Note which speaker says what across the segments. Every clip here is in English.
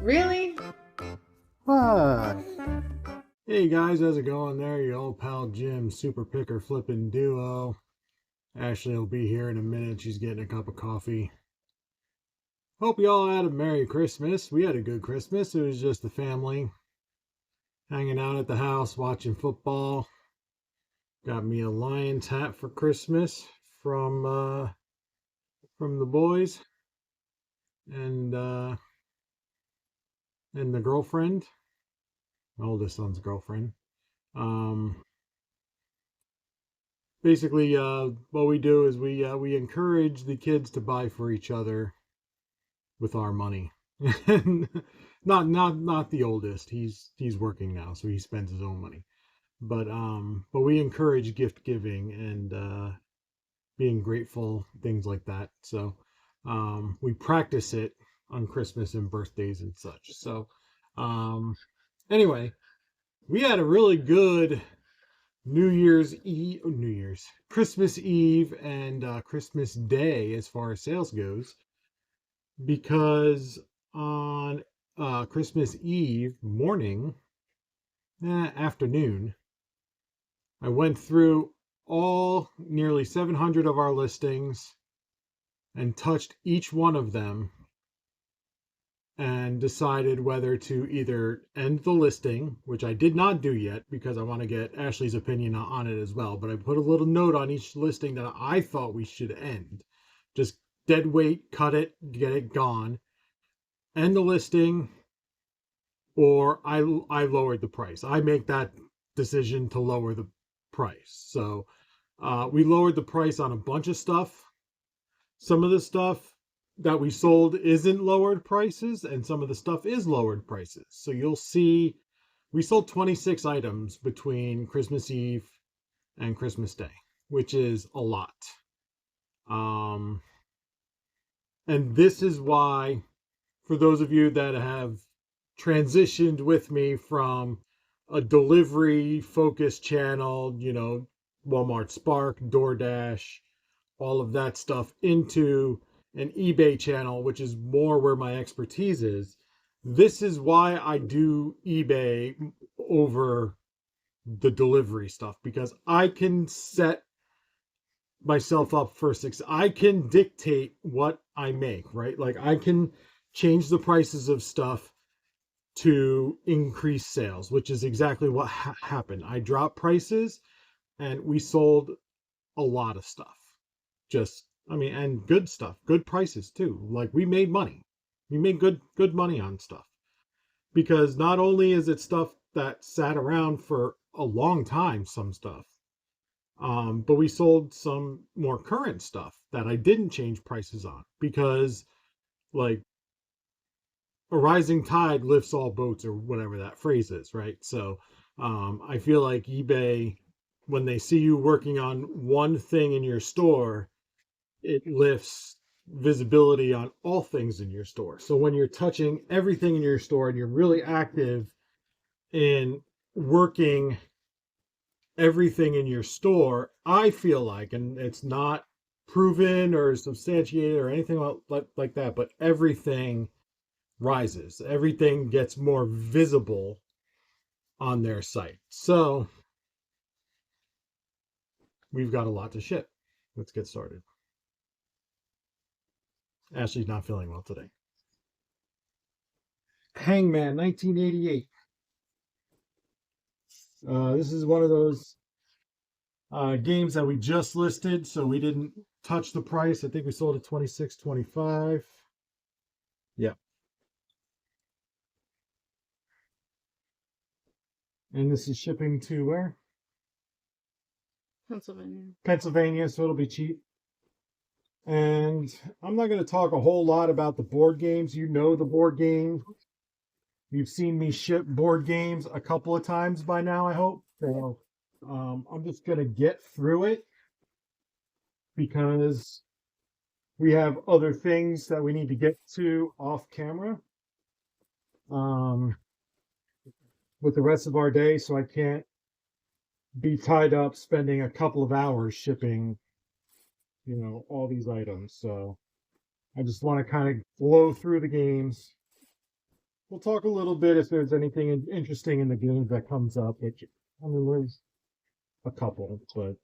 Speaker 1: Really?
Speaker 2: What? Hey guys, how's it going there? Your old pal Jim, super picker flipping duo. Ashley will be here in a minute. She's getting a cup of coffee. Hope you all had a Merry Christmas. We had a good Christmas. It was just the family hanging out at the house, watching football. Got me a Lions hat for Christmas from the boys and uh and the girlfriend, my oldest son's girlfriend. Um Basically, what we do is we encourage the kids to buy for each other with our money. Not the oldest. He's working now, so he spends his own money. But we encourage gift giving and being grateful, things like that. So we practice it on Christmas and birthdays and such. So um, anyway, we had a really good Christmas Eve and Christmas Day as far as sales goes, because on Christmas Eve morning, afternoon, I went through all nearly 700 of our listings and touched each one of them and decided whether to either end the listing, which I did not do yet because I want to get Ashley's opinion on it as well. But I put a little note on each listing that I thought we should end. Just dead weight, cut it, get it gone. End the listing, or I lowered the price. I make that decision to lower the price. So we lowered the price on a bunch of stuff. Some of the stuff that we sold isn't lowered prices, and some of the stuff is lowered prices. So you'll see we sold 26 items between Christmas Eve and Christmas Day, which is a lot. And this is why, for those of you that have transitioned with me from a delivery focused channel, Walmart Spark, DoorDash, all of that stuff, into an eBay channel, which is more where my expertise is. This is why I do eBay over the delivery stuff, because I can set myself up for success. I can dictate what I make, right? Like I can change the prices of stuff to increase sales, which is exactly what happened. I dropped prices and we sold a lot of stuff. And good stuff, good prices too. Like we made money. We made good money on stuff, because not only is it stuff that sat around for a long time, some stuff, but we sold some more current stuff that I didn't change prices on, because like a rising tide lifts all boats, or whatever that phrase is, right? So I feel like eBay, when they see you working on one thing in your store, it lifts visibility on all things in your store. So when you're touching everything in your store and you're really active in working everything in your store, I feel like, and it's not proven or substantiated or anything like that, but everything rises. Everything gets more visible on their site. So we've got a lot to ship. Let's get started. Ashley's not feeling well today. Hangman 1988. This is one of those games that we just listed, so we didn't touch the price. I think we sold at $26.25. Yeah. And this is shipping to where?
Speaker 1: Pennsylvania.
Speaker 2: Pennsylvania, so it'll be cheap. And I'm not going to talk a whole lot about the board games. You know the board game. You've seen me ship board games a couple of times by now, I hope. So I'm just going to get through it, because we have other things that we need to get to off camera with the rest of our day. So I can't be tied up spending a couple of hours shipping, all these items. So I just want to kind of blow through the games we'll talk a little bit if there's anything interesting in the games that comes up, which, I mean, there's a couple, but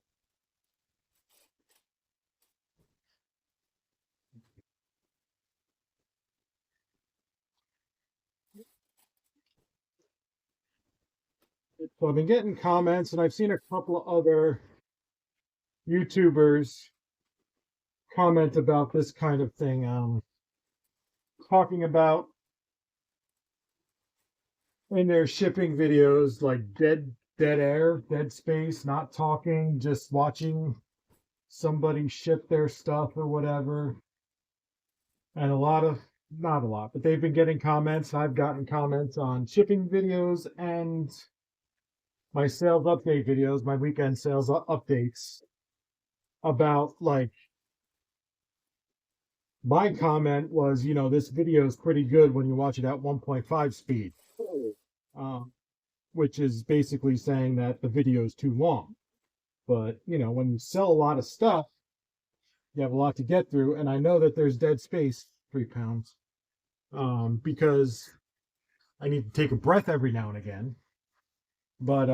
Speaker 2: so I've been getting comments, and I've seen a couple of other YouTubers comment about this kind of thing, talking about in their shipping videos like dead air, dead space, not talking, just watching somebody ship their stuff or whatever. And a lot of, not a lot, but they've been getting comments. I've gotten comments on shipping videos and my sales update videos, my weekend sales updates, about like, my comment was, this video is pretty good when you watch it at 1.5 speed, um, which is basically saying that the video is too long. But, when you sell a lot of stuff, you have a lot to get through. And I know that there's dead space, 3 pounds, because I need to take a breath every now and again. But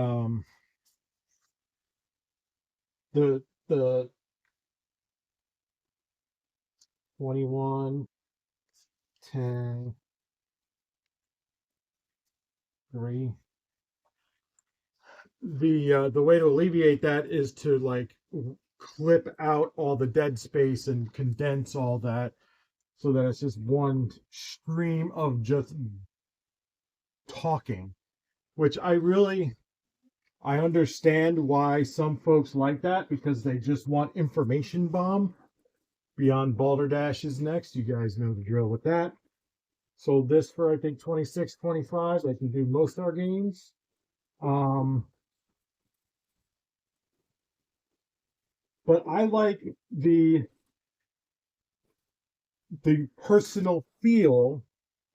Speaker 2: the 21, 10, 3. The way to alleviate that is to like clip out all the dead space and condense all that so that it's just one stream of just talking, which I understand why some folks like that, because they just want information bomb. Beyond Balderdash is next. You guys know the drill with that. Sold this for I think 26, 25. I can do most of our games. But I like the personal feel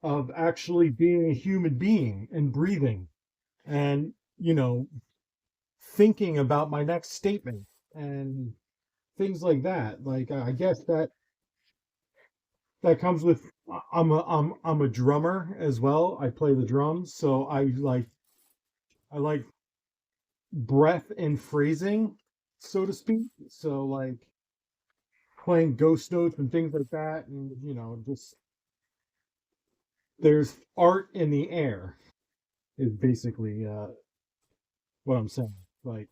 Speaker 2: of actually being a human being and breathing and, thinking about my next statement and things like that. Like, I guess that comes with, I'm a drummer as well. I play the drums, so I like breath and phrasing, so to speak. So like playing ghost notes and things like that, and just there's art in the air is basically what I'm saying. Like,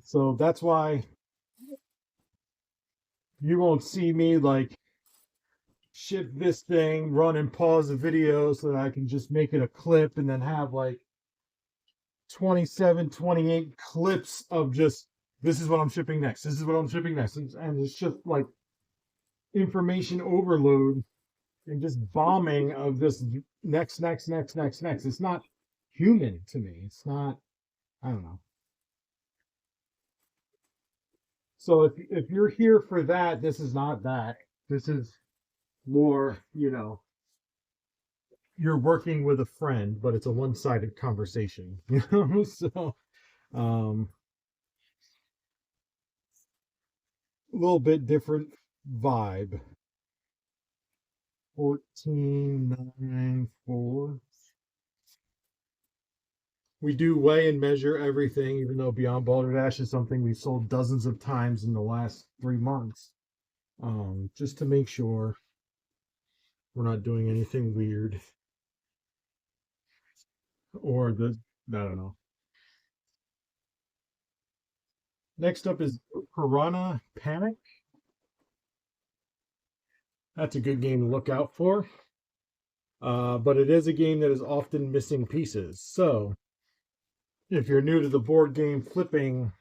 Speaker 2: so that's why you won't see me like ship this thing, run and pause the video so that I can just make it a clip and then have like 27, 28 clips of just, this is what I'm shipping next. This is what I'm shipping next. And it's just like information overload and just bombing of this next, next, next, next, next. It's not human to me. It's not, I don't know. So if you're here for that, this is not that. This is more, you're working with a friend, but it's a one-sided conversation, So, um, a little bit different vibe. 14.94. We do weigh and measure everything, even though Beyond Balderdash is something we've sold dozens of times in the last 3 months, just to make sure we're not doing anything weird or I don't know. Next up is Piranha Panic. That's a good game to look out for. But it is a game that is often missing pieces. So if you're new to the board game flipping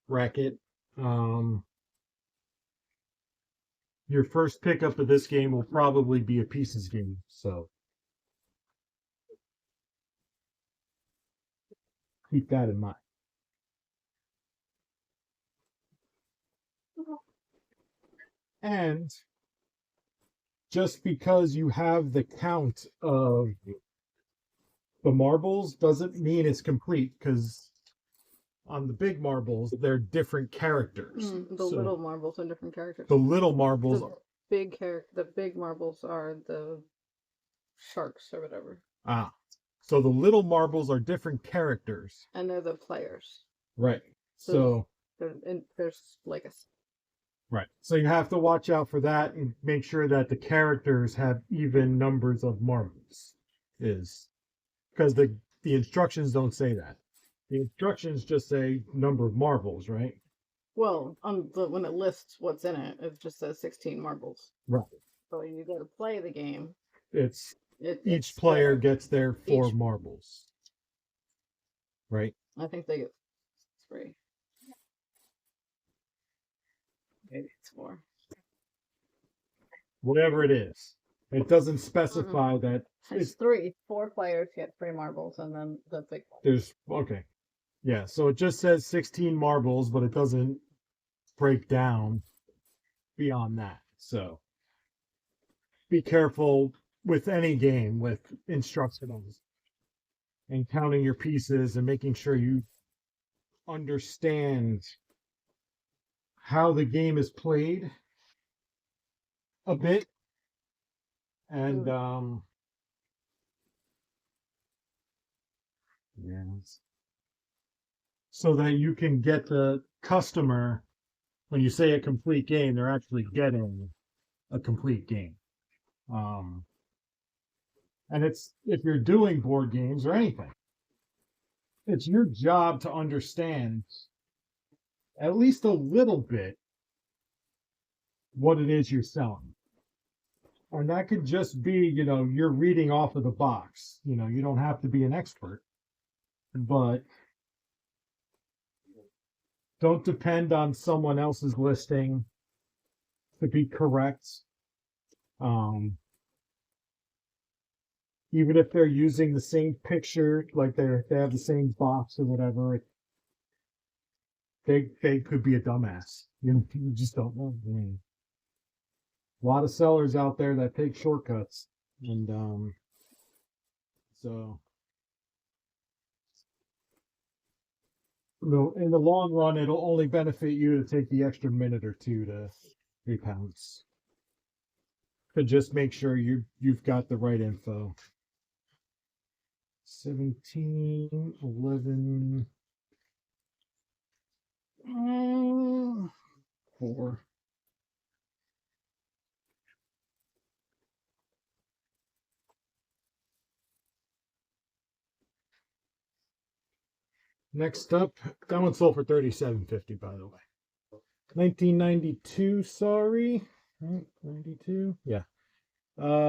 Speaker 2: racket, your first pickup of this game will probably be a pieces game. So keep that in mind. And just because you have the count of the marbles doesn't mean it's complete, because on the big marbles, they're different characters.
Speaker 1: The little marbles are different characters.
Speaker 2: The little marbles
Speaker 1: The big marbles are the sharks or whatever.
Speaker 2: Ah, so the little marbles are different characters.
Speaker 1: And they're the players.
Speaker 2: Right.
Speaker 1: So
Speaker 2: So
Speaker 1: there's like a
Speaker 2: right. So you have to watch out for that and make sure that the characters have even numbers of marbles. Is because the instructions don't say that. The instructions just say number of marbles, right?
Speaker 1: well on the when it lists what's in it, it just says 16 marbles.
Speaker 2: Right.
Speaker 1: But when you go to play the game,
Speaker 2: It's
Speaker 1: it's
Speaker 2: each
Speaker 1: spread
Speaker 2: player
Speaker 1: out.
Speaker 2: gets their four
Speaker 1: Each
Speaker 2: marbles, right?
Speaker 1: I think they get 3. Maybe it's 4.
Speaker 2: Whatever it is. It doesn't
Speaker 1: Mm-mm.
Speaker 2: specify that
Speaker 1: It's 3. 4 players get 3 marbles, and then the big one.
Speaker 2: there's okay. Yeah, so it just says 16 marbles, but it doesn't break down beyond that. So be careful with any game with instructionals and counting your pieces and making sure you understand how the game is played a bit and yes, so that you can get the customer when you say a complete game, they're actually getting a complete game. Um, and it's if you're doing board games or anything, it's your job to understand at least a little bit what it is you're selling. And that could just be, you're reading off of the box. You don't have to be an expert, but don't depend on someone else's listing to be correct. Even if they're using the same picture, like they have the same box or whatever, they could be a dumbass. You just don't know. I mean, a lot of sellers out there that take shortcuts, and so in the long run, it'll only benefit you to take the extra minute or two to repounce. To just make sure you've got the right info. 17, 11, 4. Next up, that one sold for $37.50, by the way. 1992, sorry. Right, 92? Yeah.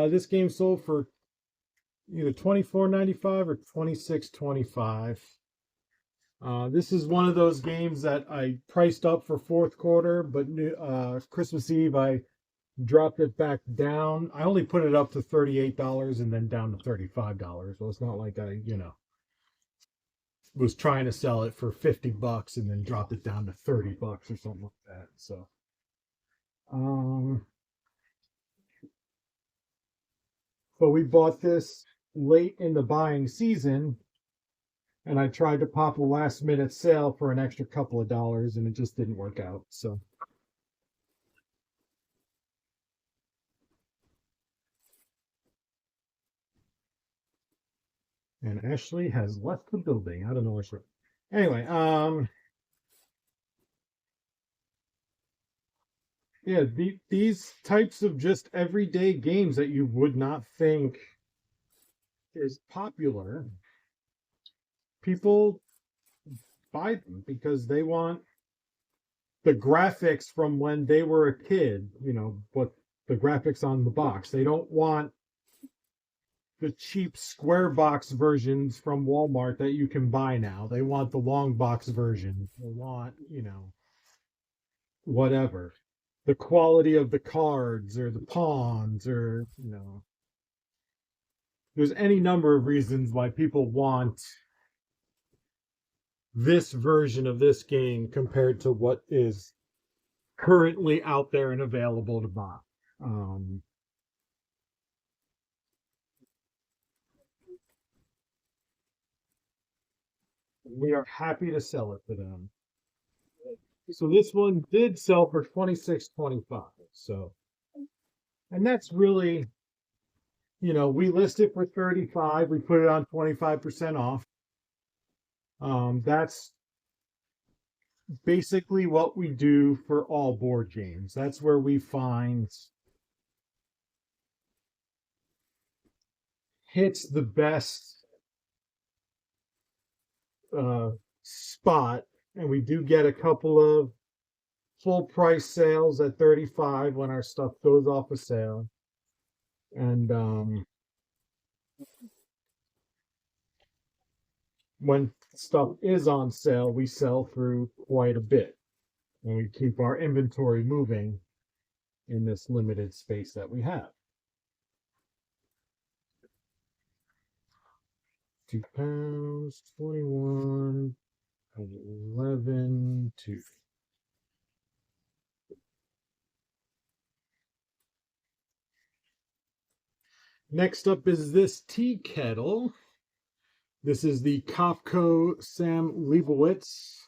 Speaker 2: This game sold for either $24.95 or $26.25. This is one of those games that I priced up for fourth quarter, but Christmas Eve I dropped it back down. I only put it up to $38 and then down to $35. So it's not like I, was trying to sell it for $50 and then dropped it down to $30 or something like that. So, but we bought this late in the buying season, and I tried to pop a last minute sale for an extra couple of dollars, and it just didn't work out. So, and Ashley has left the building. I don't know where she. Anyway, yeah, these types of just everyday games that you would not think is popular, people buy them because they want the graphics from when they were a kid, what the graphics on the box. They don't want the cheap square box versions from Walmart that you can buy now. They want the long box version. They want, whatever. The quality of the cards or the pawns or, there's any number of reasons why people want this version of this game compared to what is currently out there and available to buy. We are happy to sell it to them. So this one did sell for $26.25. So, and that's really you know, we list it for 35, we put it on 25% off. That's basically what we do for all board games. That's where we find hits the best spot, and we do get a couple of full price sales at 35 when our stuff goes off of sale. And when stuff is on sale, we sell through quite a bit, and we keep our inventory moving in this limited space that we have. £2, 21, 11, 2. Next up is this tea kettle. This is the Kopko Sam Lebowitz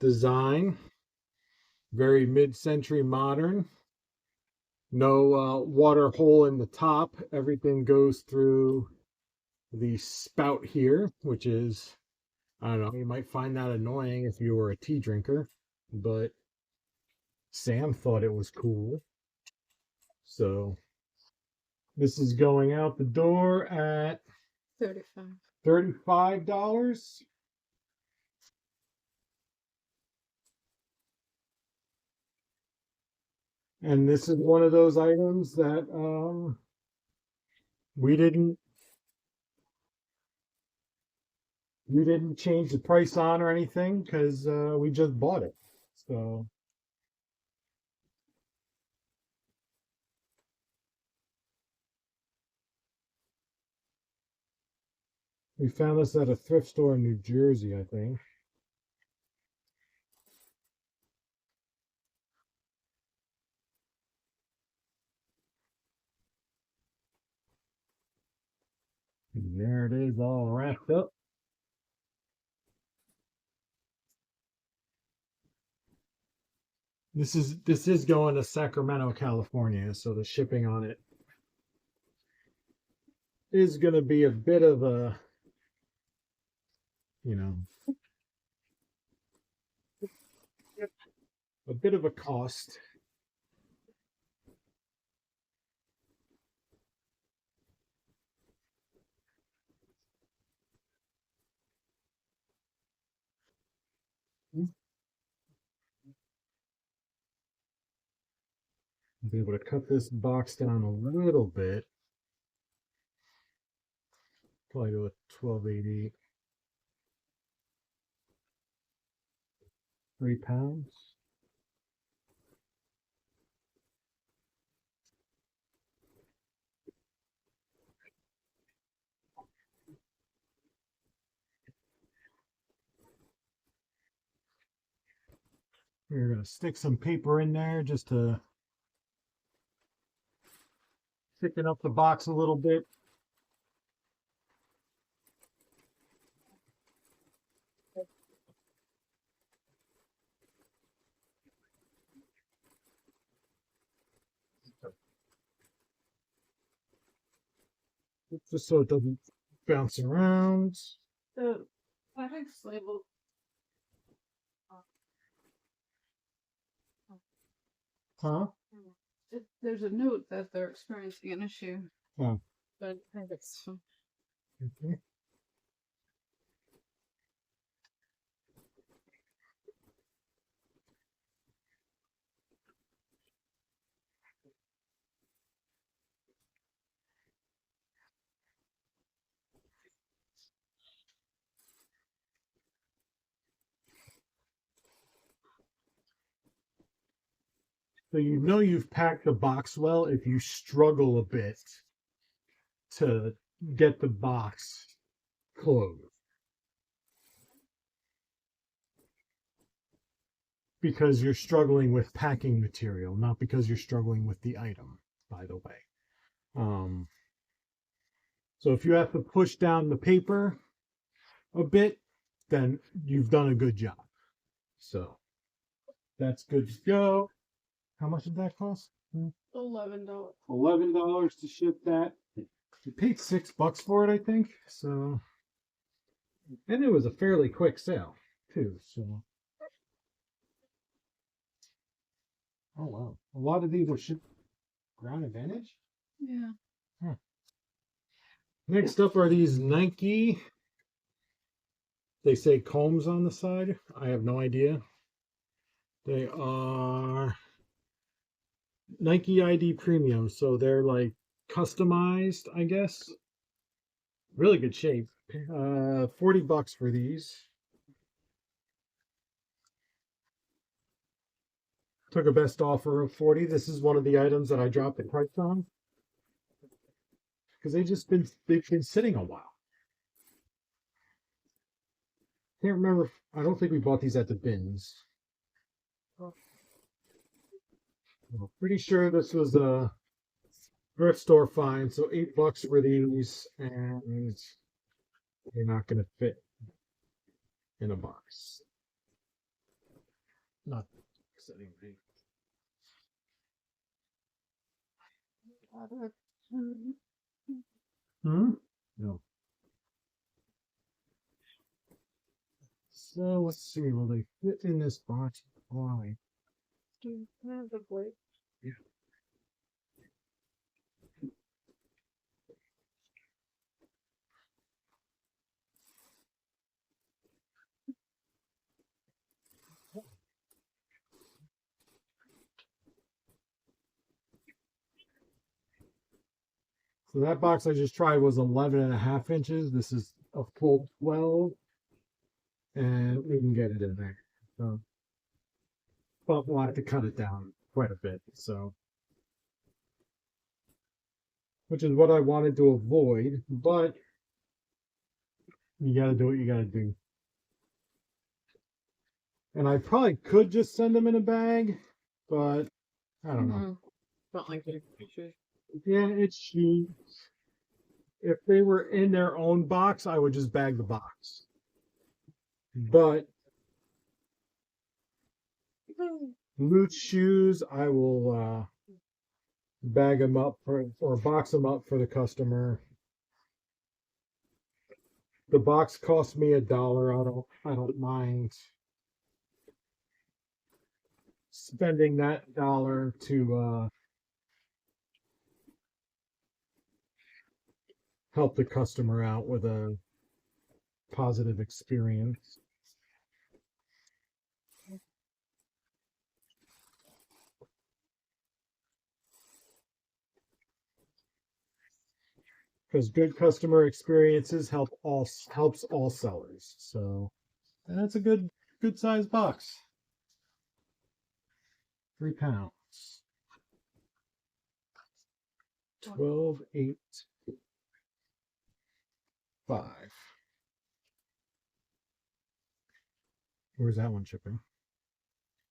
Speaker 2: design. Very mid-century modern. No water hole in the top. Everything goes through the spout here, which is, I don't know, you might find that annoying if you were a tea drinker, but Sam thought it was cool. So this is going out the door at
Speaker 1: 35.
Speaker 2: $35. And this is one of those items that we didn't change the price on or anything, because we just bought it. So we found this at a thrift store in New Jersey, I think. And there it is, all wrapped up. This is going to Sacramento, California, so the shipping on it is going to be a bit of a, you know, a bit of a cost. I'll be able to cut this box down a little bit. Probably do a 1280. 3 pounds. We're going to stick some paper in there just to thicken up the box a little bit. Just so it doesn't bounce around.
Speaker 1: The plastics label.
Speaker 2: Huh?
Speaker 1: There's a note that they're experiencing an issue,
Speaker 2: Oh.
Speaker 1: but I think it's
Speaker 2: Okay. So you know you've packed the box well if you struggle a bit to get the box closed. Because you're struggling with packing material, not because you're struggling with the item, by the way. So if you have to push down the paper a bit, then you've done a good job. So that's good to go. How much did that cost?
Speaker 1: $11.
Speaker 2: $11 to ship that. We paid $6 for it, I think. So, and it was a fairly quick sale too. So, oh wow, a lot of these are shipped Ground Advantage.
Speaker 1: Yeah.
Speaker 2: Huh. Next up are these Nike. They say combs on the side. I have no idea. They are Nike ID Premium, so they're like customized, I guess. Really good shape. $40 for these. Took a best offer of 40. This is one of the items that I dropped the price on because they've been sitting a while. Can't remember. I don't think we bought these at the bins. I'm pretty sure this was a thrift store find. So $8 for these, and they're not going to fit in a box. Not setting me. No. So let's see. Will they fit in this box? Why? Yeah. So that box I just tried was 11.5 inches. This is a full 12, and we can get it in there. So, but we'll have to cut it down quite a bit. So, which is what I wanted to avoid, but you got to do what you got to do. And I probably could just send them in a bag, but I don't know.
Speaker 1: Don't like the pictures.
Speaker 2: Yeah, it's cheap. If they were in their own box, I would just bag the box. But loose shoes, I will bag them up or box them up for the customer. The box cost me $1. I don't mind spending that dollar to help the customer out with a positive experience. Because good customer experiences helps all sellers. So, and that's a good size box. £3. 12, 8, 5. Where's that one shipping?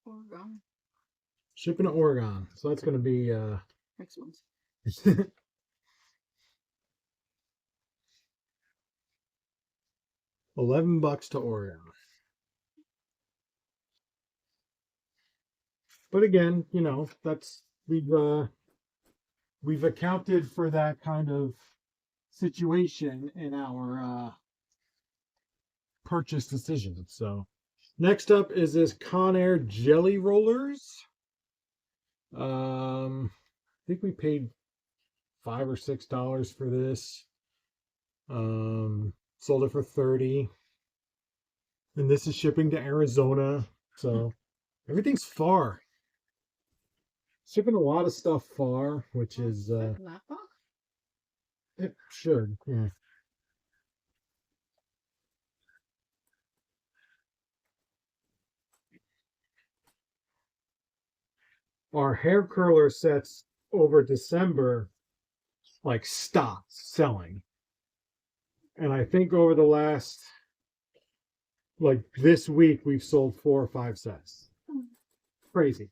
Speaker 1: Oregon.
Speaker 2: Shipping to Oregon. So that's going to be
Speaker 1: Next month.
Speaker 2: $11 to Oregon. But again, that's we've accounted for that kind of situation in our purchase decision. So next up is this Conair Jelly Rollers. I think we paid $5 or $6 for this. Sold it for 30. And this is shipping to Arizona. So everything's far. Shipping a lot of stuff far, which is
Speaker 1: that box?
Speaker 2: it should. Yeah. Our hair curler sets over December like stopped selling. And I think over the last like this week we've sold 4 or 5 sets. Crazy.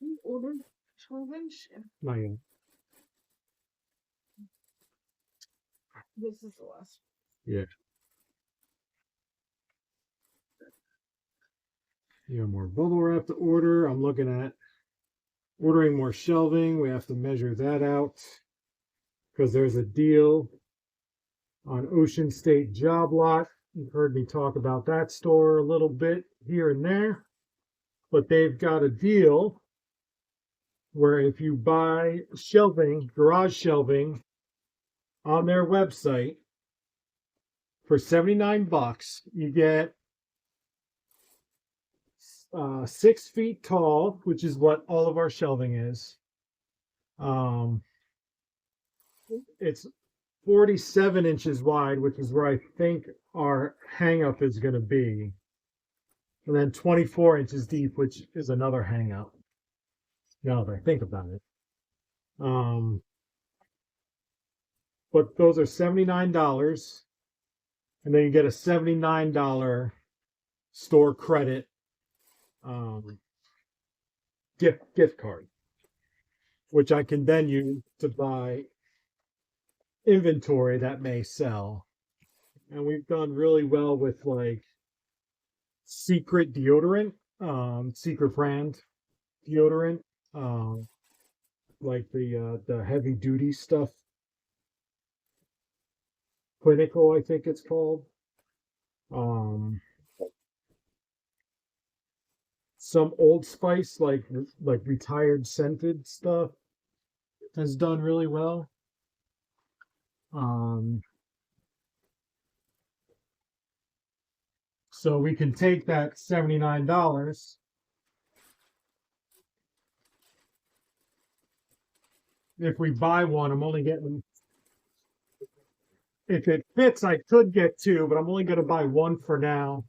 Speaker 1: You ordered 12-inch.
Speaker 2: Not yet.
Speaker 1: This is the last.
Speaker 2: Yeah. more bubble wrap to order. I'm looking at ordering more shelving. We have to measure that out because there's a deal on Ocean State Job Lot. You've heard me talk about that store a little bit here and there, but they've got a deal where if you buy shelving, garage shelving on their website for 79 bucks, you get 6 feet tall, which is what all of our shelving is. Um, it's 47 inches wide, which is where I think our hang up is going to be. And then 24 inches deep, which is another hang up. Now that I think about it. But those are $79. And then you get a $79 store credit um, gift card, which I can then use to buy inventory that may sell. And we've done really well with like secret deodorant, secret brand deodorant, um, like the heavy duty stuff. Clinical, I think it's called. Um, some Old Spice, like retired scented stuff, has done really well. Um, so we can take that $79. If we buy one, I'm only getting, if it fits, I could get two, but I'm only going to buy one for now.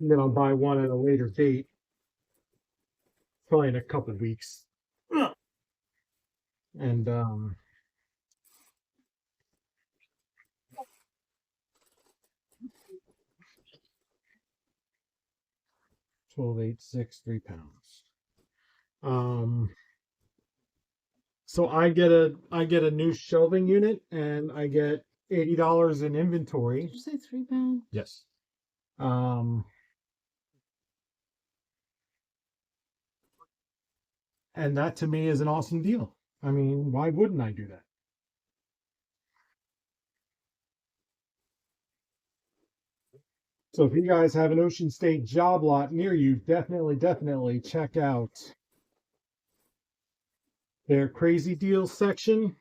Speaker 2: And then I'll buy one at a later date, probably in a couple weeks. And 12, 8, 6, 3 pounds. So I get a new shelving unit and I get $80 in inventory.
Speaker 1: Did you say 3 pounds?
Speaker 2: Yes. And that to me is an awesome deal. I mean, why wouldn't I do that? So if you guys have an Ocean State Job Lot near you, definitely check out their crazy deals section.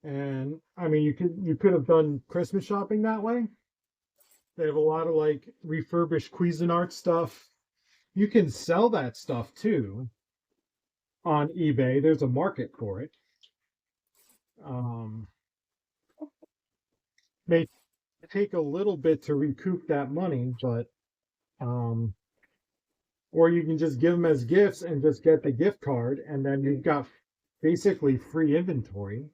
Speaker 2: And I mean, you could have done Christmas shopping that way. They have a lot of like refurbished Cuisinart stuff. You can sell that stuff too on eBay. There's a market for it. Um, may take a little bit to recoup that money, but um, or you can just give them as gifts and just get the gift card, and then you've got basically free inventory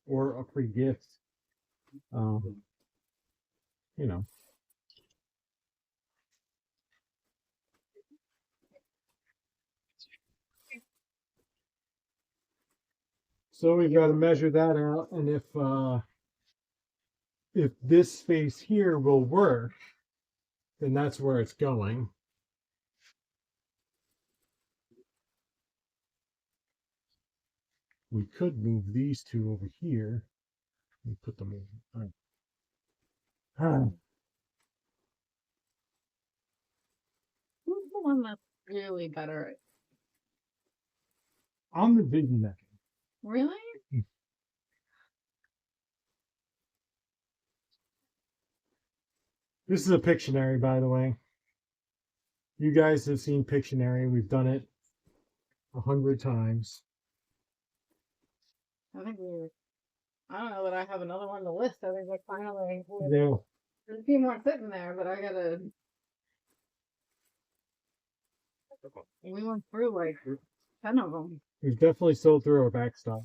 Speaker 2: or a free gift. Um, you know. So we've got to measure that out, and if this space here will work, then that's where it's going. We could move these two over here and put them in. All right.
Speaker 1: Who's the one that's really better?
Speaker 2: I'm the vision neck.
Speaker 1: Really?
Speaker 2: This is a Pictionary, by the way. You guys have seen Pictionary. We've done it 100 times.
Speaker 1: I think we. I don't know that I have another one to list. I think finally.
Speaker 2: Yeah.
Speaker 1: There's a few more sitting there, but I gotta. We went through like 10 of them.
Speaker 2: We've definitely sold through our backstop.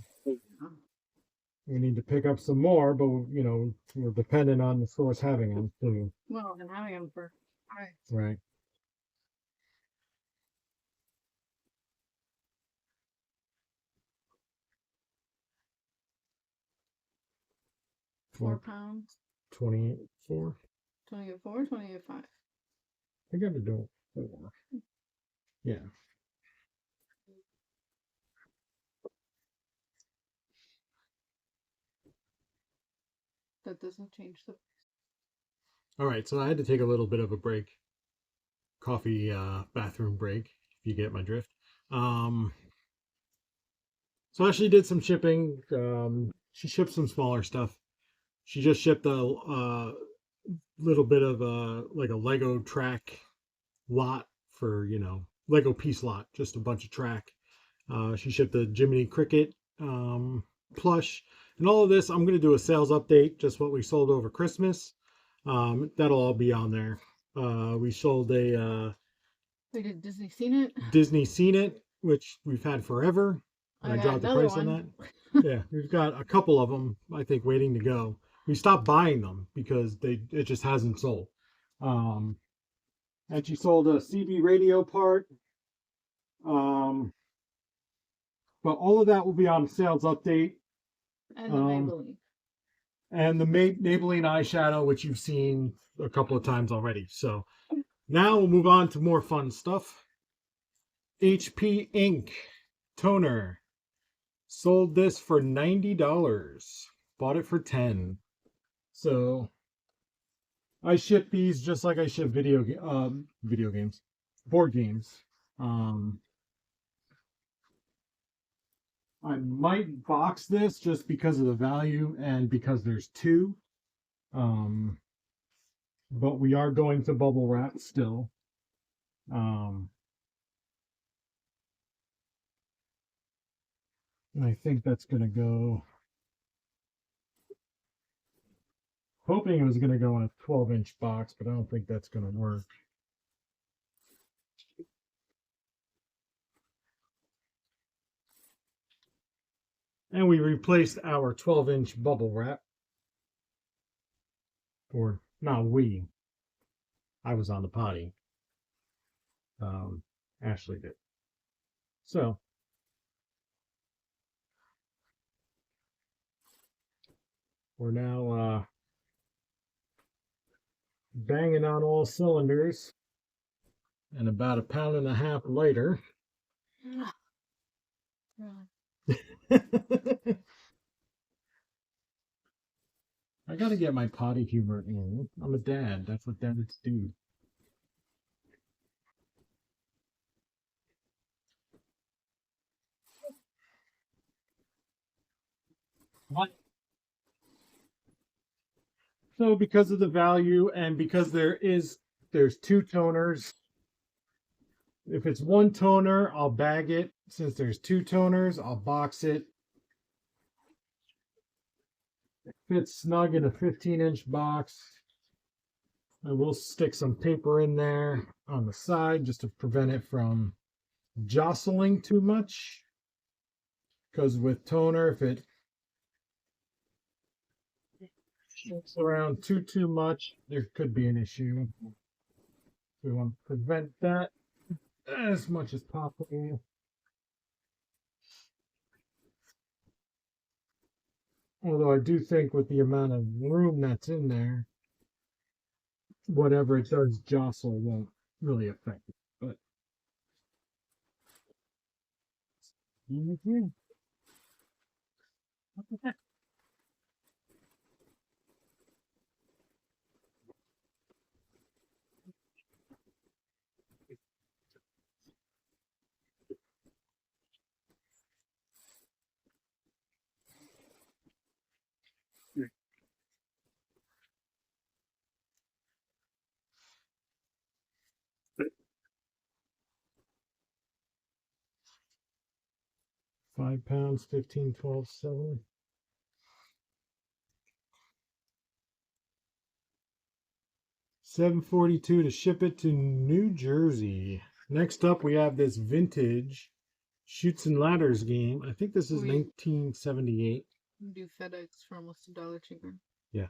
Speaker 2: We need to pick up some more, but we're dependent on the stores having them too.
Speaker 1: Well, and having them for.
Speaker 2: Right.
Speaker 1: £4.
Speaker 2: 28, 4.
Speaker 1: 28.4, 28.5.
Speaker 2: I got to do 4. Yeah.
Speaker 1: That doesn't change the.
Speaker 2: All right, so I had to take a little bit of a break, coffee bathroom break, if you get my drift. So Ashley did some shipping. She shipped some smaller stuff. She just shipped a little bit of like a Lego track lot for, Lego piece lot, just a bunch of track. She shipped the Jiminy Cricket plush. And all of this, I'm going to do a sales update, just what we sold over Christmas. That'll all be on there. We sold a
Speaker 1: Wait, did Disney seen it?
Speaker 2: Disney Seen It, which we've had forever. And
Speaker 1: I
Speaker 2: I
Speaker 1: got
Speaker 2: dropped the
Speaker 1: another
Speaker 2: price on
Speaker 1: one.
Speaker 2: that. Yeah, we've got a couple of them, I think, waiting to go. We stopped buying them because it just hasn't sold. Um, and she sold a CB radio part. But all of that will be on the sales update.
Speaker 1: And the
Speaker 2: Um,
Speaker 1: Maybelline.
Speaker 2: and the Maybelline eyeshadow, which you've seen a couple of times already. So now we'll move on to more fun stuff. HP Ink toner. Sold this for $90. Bought it for 10. So I ship these just like I ship video games, board games. I might box this just because of the value and because there's 2. But we are going to bubble wrap still. And I think that's going to go. Hoping it was going to go in a 12-inch box, but I don't think that's going to work. And we replaced our 12-inch bubble wrap. Or not we. I was on the potty. Ashley did. So we're now banging on all cylinders. And about 1.5 pounds later. I gotta get my potty humor in. I'm a dad. That's what dads do. What? So because of the value and because there's 2 toners. If it's 1 toner, I'll bag it. Since there's 2 toners, I'll box it. It fits snug in a 15-inch box. I will stick some paper in there on the side just to prevent it from jostling too much. Because with toner, if it shifts around too much, there could be an issue. We want to prevent that as much as possible. Although I do think with the amount of room that's in there, whatever it does jostle won't really affect it. But mm-hmm. 5 pounds, 15, 12, 7. $7.42 to ship it to New Jersey. Next up, we have this vintage Chutes and Ladders game. I think this is 1978.
Speaker 1: Do FedEx for almost $1 cheaper.
Speaker 2: Yeah.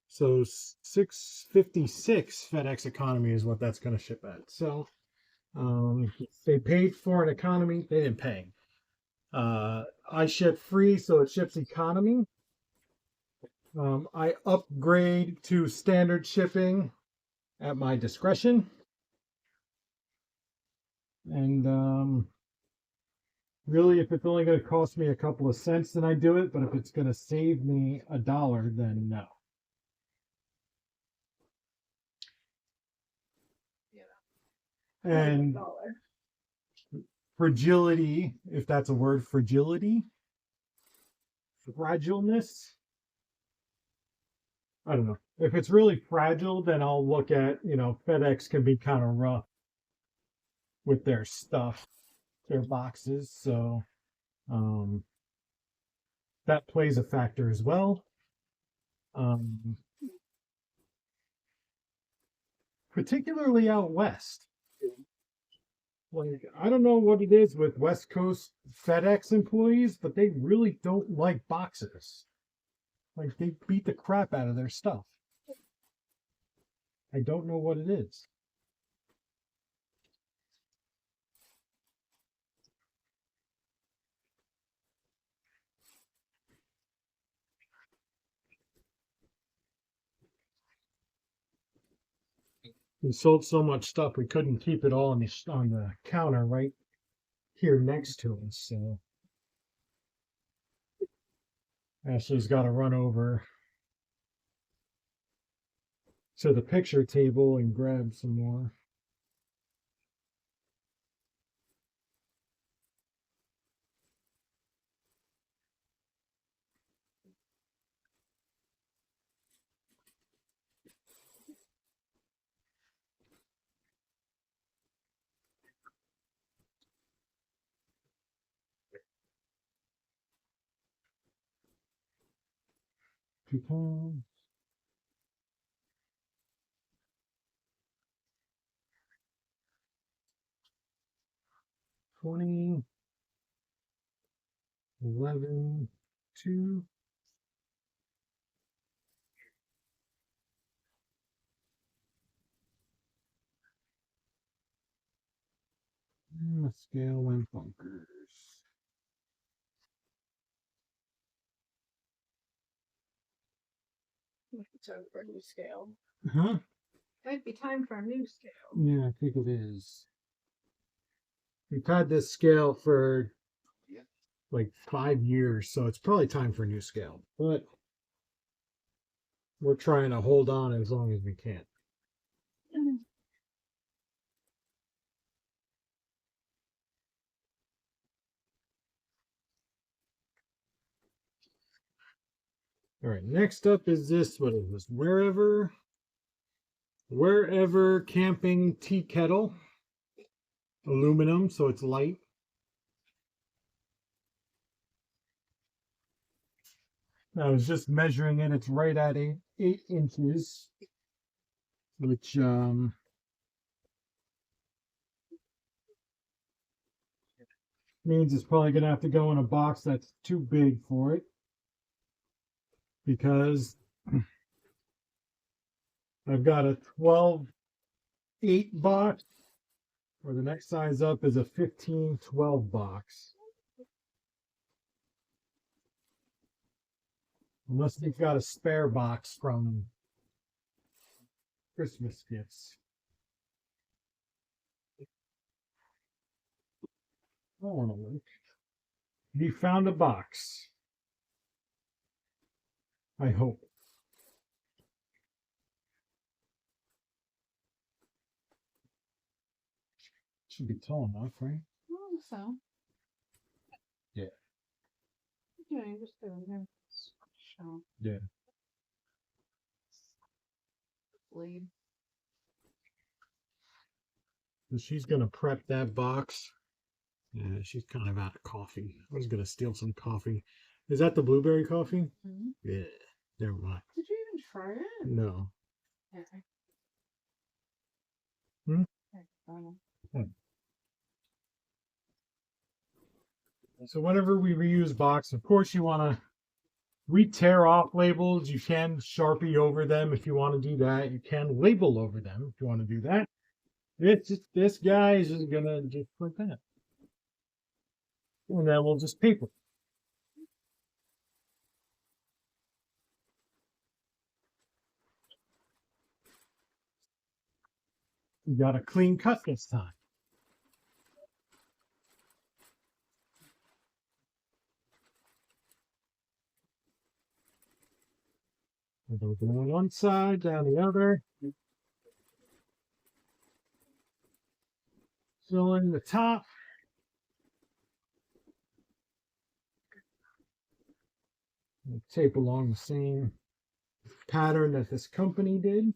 Speaker 2: So $6.56 FedEx economy is what that's going to ship at. So they paid for an economy. They didn't pay. I ship free, so it ships economy. I upgrade to standard shipping at my discretion. And really, if it's only going to cost me a couple of cents, then I do it. But if it's going to save me $1, then no.
Speaker 1: Yeah.
Speaker 2: And fragility, if that's a word, fragileness. I don't know. If it's really fragile, then I'll look at, FedEx can be kind of rough with their stuff, their boxes. So um, that plays a factor as well. Um, Particularly out west. Like, I don't know what it is with West Coast FedEx employees, but they really don't like boxes. Like, they beat the crap out of their stuff. I don't know what it is. We sold so much stuff we couldn't keep it all on the counter right here next to us. So Ashley's got to run over to the picture table and grab some more. Coupons. 20, 11, 2. And the scale went bunkers.
Speaker 1: Might be time for a new scale.
Speaker 2: Huh?
Speaker 1: Might be time for a new scale.
Speaker 2: Yeah, I think it is. We've had this scale for like 5 years, so it's probably time for a new scale. But we're trying to hold on as long as we can. All right, next up is this. What is this? Wherever camping tea kettle, aluminum, so it's light. I was just measuring it. It's right at 8 inches, which means it's probably gonna have to go in a box that's too big for it, because I've got a 12/8 box, or the next size up is a 15/12 box. Unless they've got a spare box from Christmas gifts. I want to look. We found a box. I hope. Should be tall enough, right?
Speaker 1: I think so.
Speaker 2: Yeah.
Speaker 1: Yeah, you just do it. Show.
Speaker 2: Yeah.
Speaker 1: Bleed.
Speaker 2: So she's gonna prep that box. Yeah, she's kind of out of coffee. I was gonna steal some coffee. Is that the blueberry coffee?
Speaker 1: Mm-hmm.
Speaker 2: Yeah. Never mind.
Speaker 1: Did you even try it?
Speaker 2: No.
Speaker 1: Okay.
Speaker 2: Hmm?
Speaker 1: Okay.
Speaker 2: So whenever we reuse box, of course you want to re-tear off labels. You can Sharpie over them if you want to do that. You can label over them if you want to do that. It's just, this guy is just gonna just like that, and then we'll just paper. We got a clean cut this time. We're going to go on one side, down the other. Fill in the top. We'll tape along the same pattern that this company did.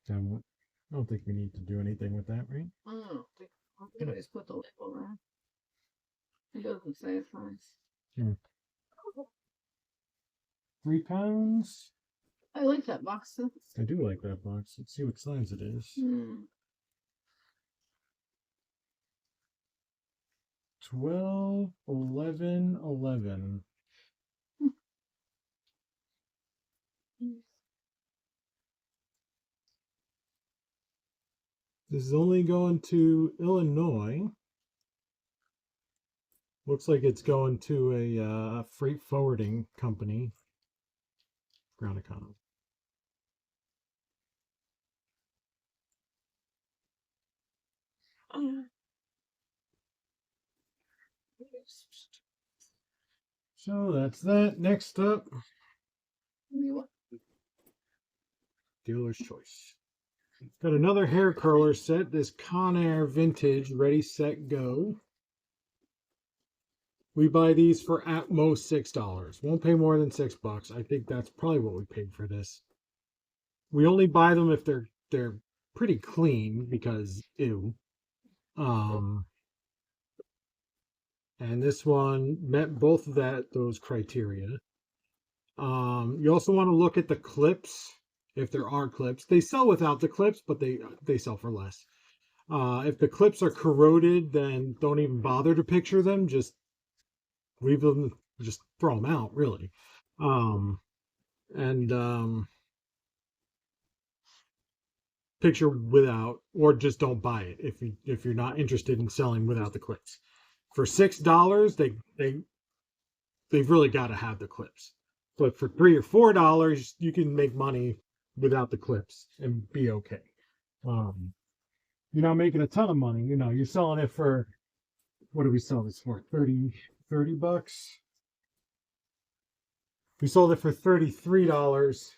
Speaker 2: I don't think we need to do anything with that, right?
Speaker 1: I don't think I just put the label there. It doesn't say a size.
Speaker 2: 3 pounds.
Speaker 1: I like that box.
Speaker 2: I do like that box. Let's see what size it is. 12, 11, 11. This is only going to Illinois. Looks like it's going to a freight forwarding company. Ground economy. So that's that. Next up, dealer's choice. Got another hair curler set. This Conair Vintage Ready Set Go. We buy these for at most $6. Won't pay more than $6. I think that's probably what we paid for this. We only buy them if they're pretty clean because ew. And this one met both of those criteria. You also want to look at the clips, if there are clips. They sell without the clips, but they sell for less. If the clips are corroded, then don't even bother to picture them. Just leave them, just throw them out, really. Picture without, or just don't buy it if you're not interested in selling without the clips. For $6, they've really got to have the clips. But for $3 or $4, you can make money without the clips and be okay. You're not making a ton of money. You're selling it for, what do we sell this for? 30 bucks. We sold it for $33.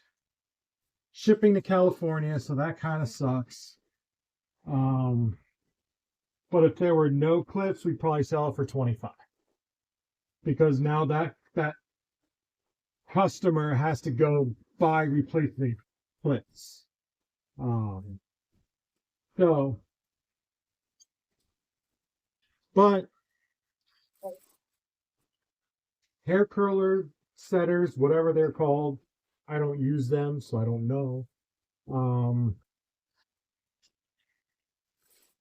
Speaker 2: Shipping to California, so that kind of sucks. But if there were no clips, we'd probably sell it for $25. Because now that customer has to go buy replacement clips. But hair curler setters, whatever they're called, I don't use them, so I don't know.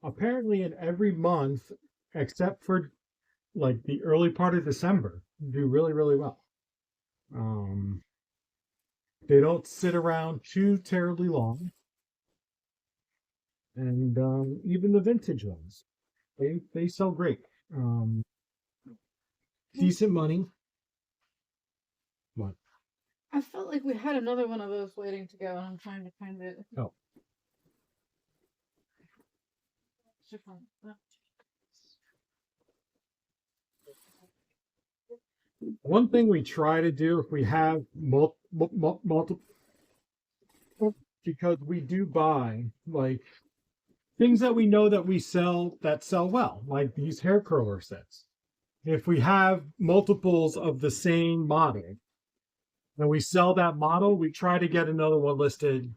Speaker 2: Apparently in every month, except for like the early part of December, do really, really well. They don't sit around too terribly long. And even the vintage ones, they sell great. Decent money. What?
Speaker 1: I felt like we had another one of those waiting to go, and I'm trying to find it.
Speaker 2: Oh. One thing we try to do if we have multiple, because we do buy like things that we know that we sell well, like these hair curler sets. If we have multiples of the same model and we sell that model, we try to get another one listed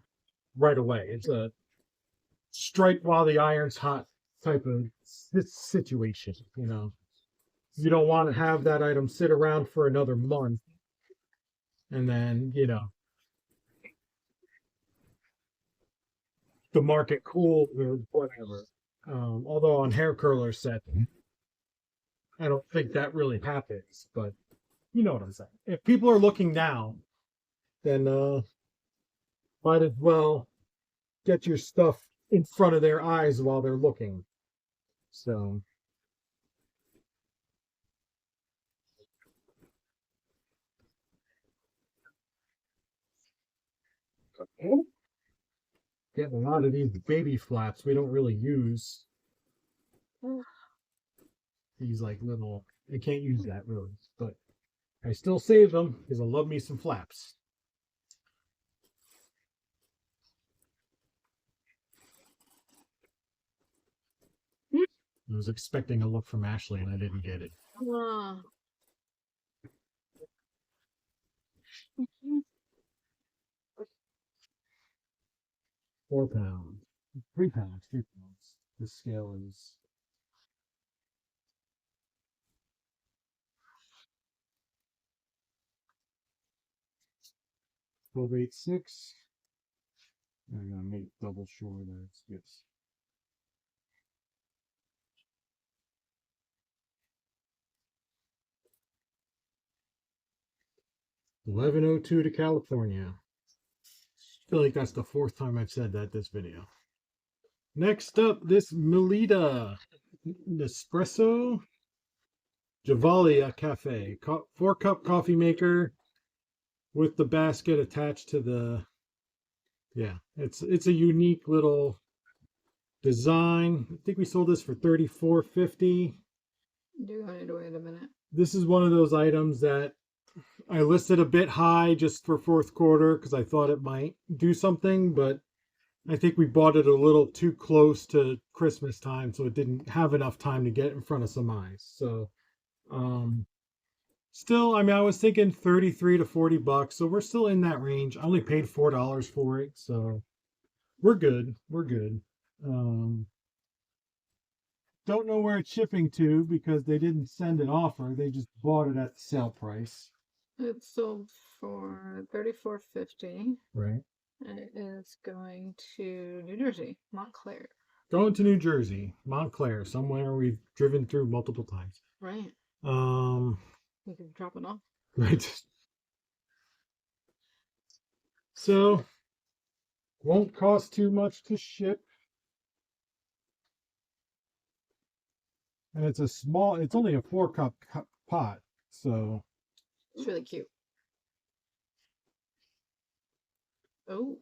Speaker 2: right away. It's a strike while the iron's hot type of situation. You don't want to have that item sit around for another month and then the market cool or whatever. Although on hair curler set, I don't think that really happens, but you know what I'm saying. If people are looking now, then might as well get your stuff in front of their eyes while they're looking. So Getting a lot of these baby flaps we don't really use. These like little, I can't use that really, but I still save them because I love me some flaps. I was expecting a look from Ashley and I didn't get it.
Speaker 1: Ah.
Speaker 2: 4 pounds, 3 pounds, 3 pounds. This scale is 12.86. I'm gonna make double sure that it's yes. 11:02 to California. I feel like that's the fourth time I've said that this video. Next up, this Melita Nespresso Javalia Cafe 4-cup coffee maker with the basket attached to the. Yeah, it's a unique little design. I think we sold this for $34.50.
Speaker 1: Do want to wait a minute?
Speaker 2: This is one of those items that I listed a bit high just for fourth quarter because I thought it might do something, but I think we bought it a little too close to Christmas time, so it didn't have enough time to get in front of some eyes. So, still, I mean, I was thinking 33 to $40, so we're still in that range. I only paid $4 for it, so we're good. We're good. Don't know where it's shipping to because they didn't send an offer. They just bought it at the sale price.
Speaker 1: It sold for $34.50.
Speaker 2: Right.
Speaker 1: It is going to New Jersey, Montclair.
Speaker 2: Going to New Jersey, Montclair, somewhere we've driven through multiple times.
Speaker 1: Right. You can drop it off.
Speaker 2: Right. So, won't cost too much to ship. And it's it's only a 4-cup pot, so.
Speaker 1: It's really cute. Oh.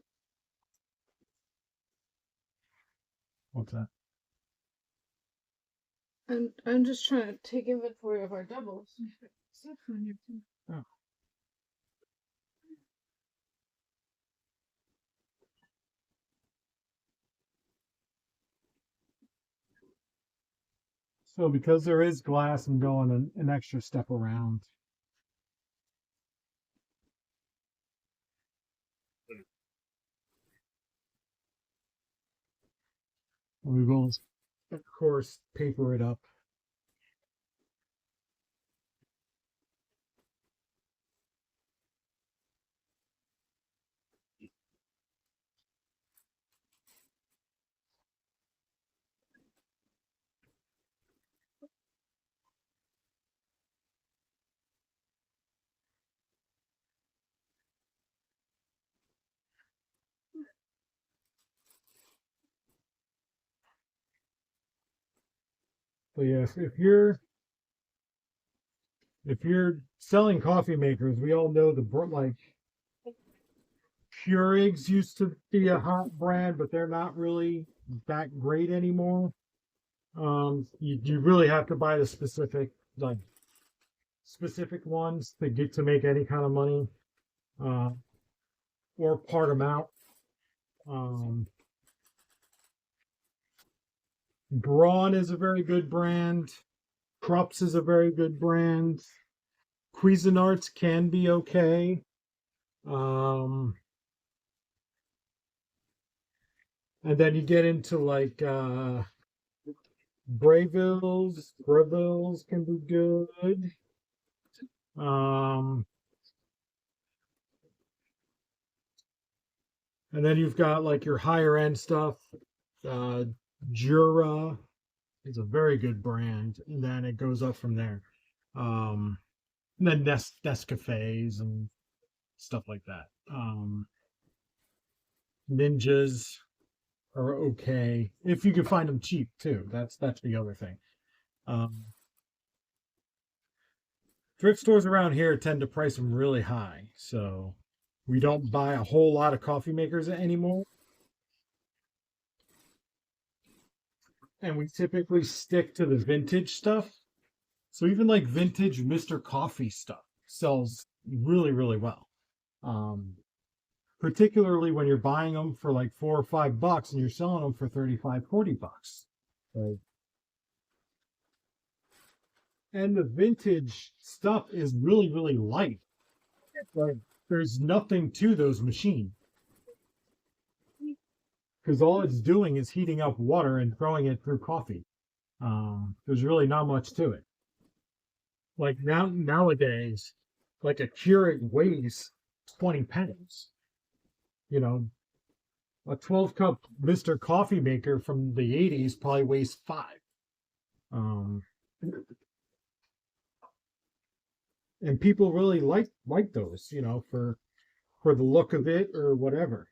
Speaker 2: What's that?
Speaker 1: I'm just trying to take inventory of our doubles.
Speaker 2: Oh. So because there is glass, I'm going an extra step around. And we will, of course, paper it up. But yeah, if you're selling coffee makers, we all know the like Keurigs used to be a hot brand, but they're not really that great anymore. You really have to buy the specific ones to get to make any kind of money, or part them out. Braun is a very good brand. Krups is a very good brand. Cuisinarts can be okay. And then you get into like Breville's can be good. And then you've got like your higher end stuff. Jura is a very good brand, and then it goes up from there. And then Nescafes and stuff like that. Ninjas are okay if you can find them cheap too. That's the other thing. Thrift stores around here tend to price them really high, so We don't buy a whole lot of coffee makers anymore. And we typically stick to the vintage stuff. So even like vintage Mr. Coffee stuff sells really, really well. Um, Particularly when you're buying them for like $4 or $5 and you're selling them for 35, $40. Right. And the vintage stuff is really, really light. Like there's nothing to those machines because all it's doing is heating up water and throwing it through coffee. There's really not much to it. Like nowadays, like a Keurig weighs 20 pounds. You know, a 12 cup Mr. Coffee maker from the 80s probably weighs 5. Um, and people really like those, for the look of it or whatever.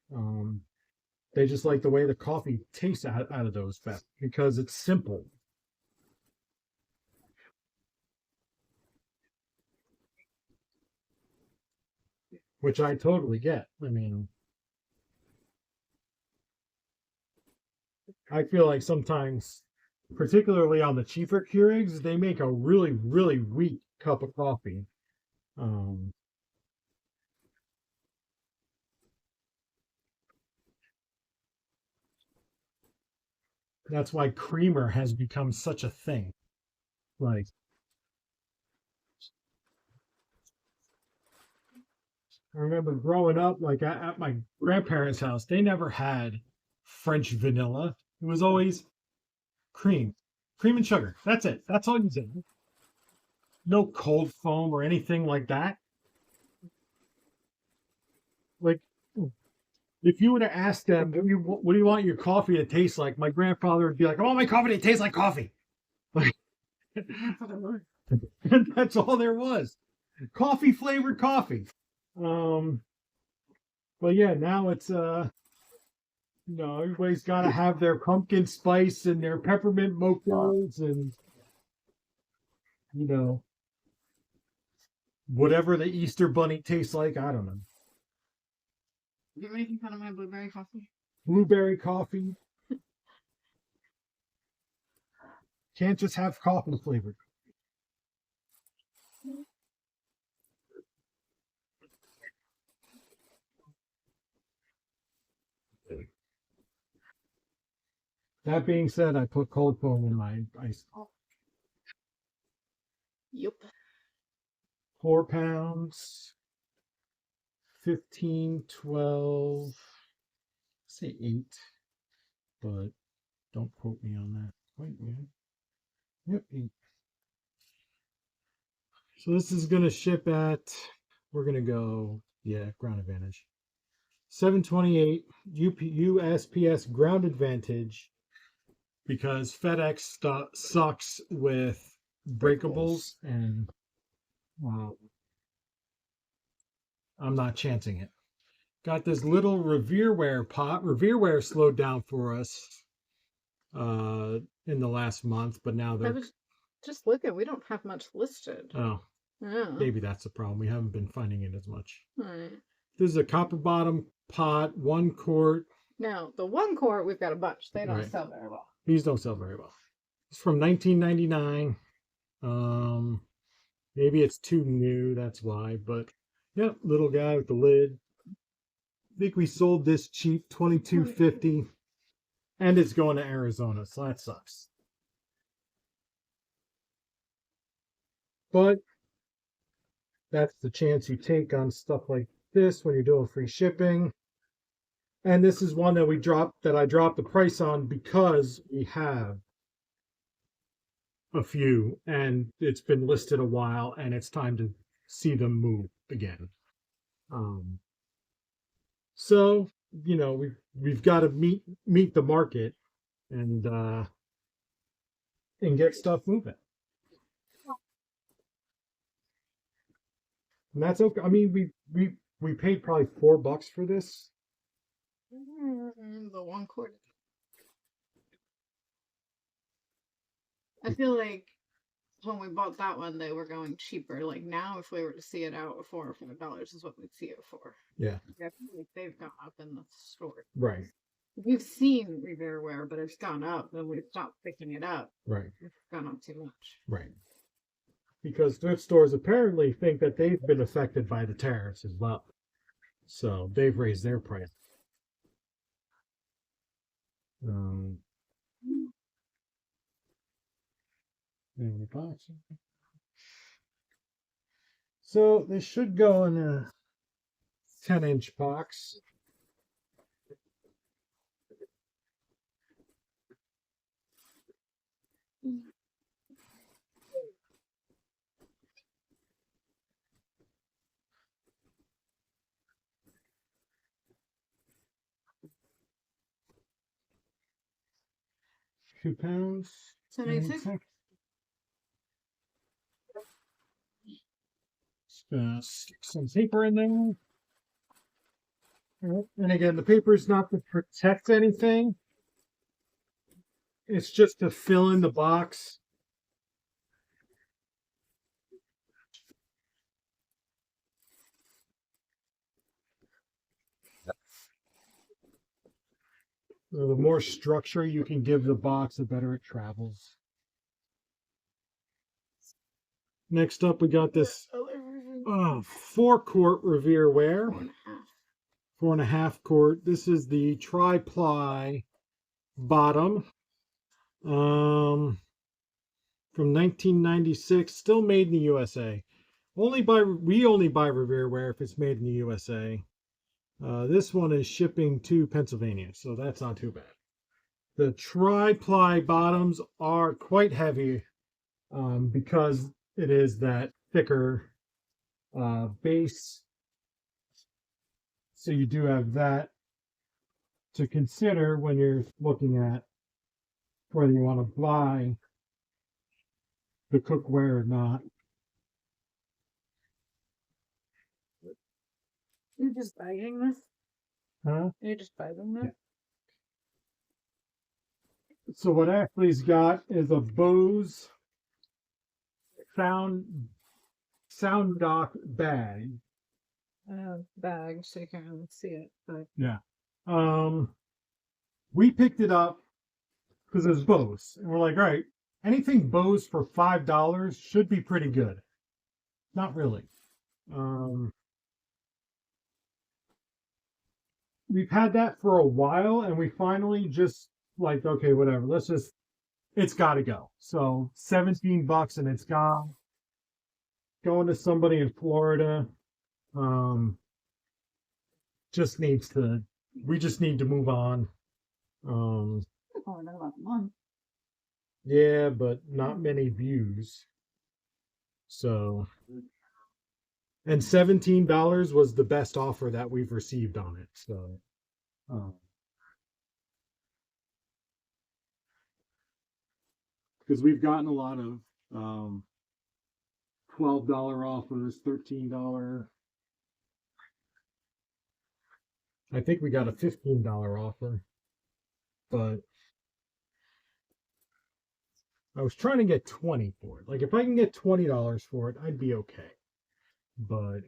Speaker 2: They just like the way the coffee tastes out of those because it's simple. Which I totally get. I mean, I feel like sometimes, particularly on the cheaper Keurigs, they make a really, really weak cup of coffee. Um, that's why creamer has become such a thing. Like, I remember growing up, like at my grandparents' house, they never had French vanilla. It was always cream, cream and sugar. That's it. That's all you did. No cold foam or anything like that. Like, if you were to ask them, what do you want your coffee to taste like? My grandfather would be like, I want my coffee to taste like coffee. And that's all there was. Coffee flavored coffee. Um, but yeah, now it's everybody's got to have their pumpkin spice and their peppermint mochas and you know whatever the Easter bunny tastes like. I don't know.
Speaker 1: You making fun of my blueberry coffee?
Speaker 2: Blueberry coffee. Can't just have coffee flavored. That being said, I put cold foam in my ice.
Speaker 1: Yep.
Speaker 2: 4 pounds, 15, 12, say 8, but don't quote me on that quite yet. Yep, 8. So this is going to ship at, we're going to go, yeah, ground advantage. 728 USPS ground advantage because FedEx sucks with breakables and I'm not chancing it. Got this little Revereware pot. Revereware slowed down for us in the last month, but now
Speaker 1: I
Speaker 2: they're
Speaker 1: was just looking. We don't have much listed.
Speaker 2: oh,
Speaker 1: Yeah.
Speaker 2: maybe that's the problem. We haven't been finding it as much.
Speaker 1: Right.
Speaker 2: This is a copper bottom pot, 1 quart.
Speaker 1: Now, the 1 quart, we've got a bunch. They don't
Speaker 2: Right.
Speaker 1: sell very well.
Speaker 2: These don't sell very well. It's from 1999. Maybe it's too new, that's why. But yeah, little guy with the lid. I think we sold this cheap, $22.50, and it's going to Arizona, so that sucks. But that's the chance you take on stuff like this when you're doing free shipping. And this is one that I dropped the price on because we have a few and it's been listed a while and it's time to see them move again. So, we've got to meet the market and get stuff moving. And that's okay. I mean, we paid probably $4 for this.
Speaker 1: The 1 quart. I feel like when we bought that one, they were going cheaper. Like now, if we were to see it out, $4 or $5 is what we'd see it for.
Speaker 2: Yeah.
Speaker 1: I feel like they've gone up in the store.
Speaker 2: Right.
Speaker 1: We've seen Revere wear, but it's gone up, and we've stopped picking it up.
Speaker 2: Right.
Speaker 1: It's gone up too much.
Speaker 2: Right. Because thrift stores apparently think that they've been affected by the tariffs as well. So they've raised their price. So they should go in a 10-inch box. £2.
Speaker 1: 76.
Speaker 2: Stick some paper in there. And again, the paper is not to protect anything. It's just to fill in the box. So the more structure you can give the box, the better it travels. Next up, we got this 4-quart Revere ware. 4.5 quart. This is the tri-ply bottom. From 1996, still made in the USA. We only buy Revere ware if it's made in the USA. This one is shipping to Pennsylvania, so that's not too bad. The tri-ply bottoms are quite heavy because it is that thicker base. So you do have that to consider when you're looking at whether you want to buy the cookware or not.
Speaker 1: You're just buying this?
Speaker 2: Huh?
Speaker 1: You just buy them there?
Speaker 2: Yeah. So what Ashley's got is a Bose sound dock bag.
Speaker 1: Bag, so you can't really see it. But
Speaker 2: Yeah. We picked it up because it's Bose. And we're like, all right, anything Bose for $5 should be pretty good. Not really. We've had that for a while, and we finally just like, okay, whatever. It's got to go. So $17 and it's gone. Going to somebody in Florida. We just need to move on.
Speaker 1: only been about a month.
Speaker 2: Yeah, but not many views. So, and $17 was the best offer that we've received on it. So, because we've gotten a lot of $12 offers, $13. I think we got a $15 offer, but I was trying to get 20 for it. Like if I can get $20 for it, I'd be okay. But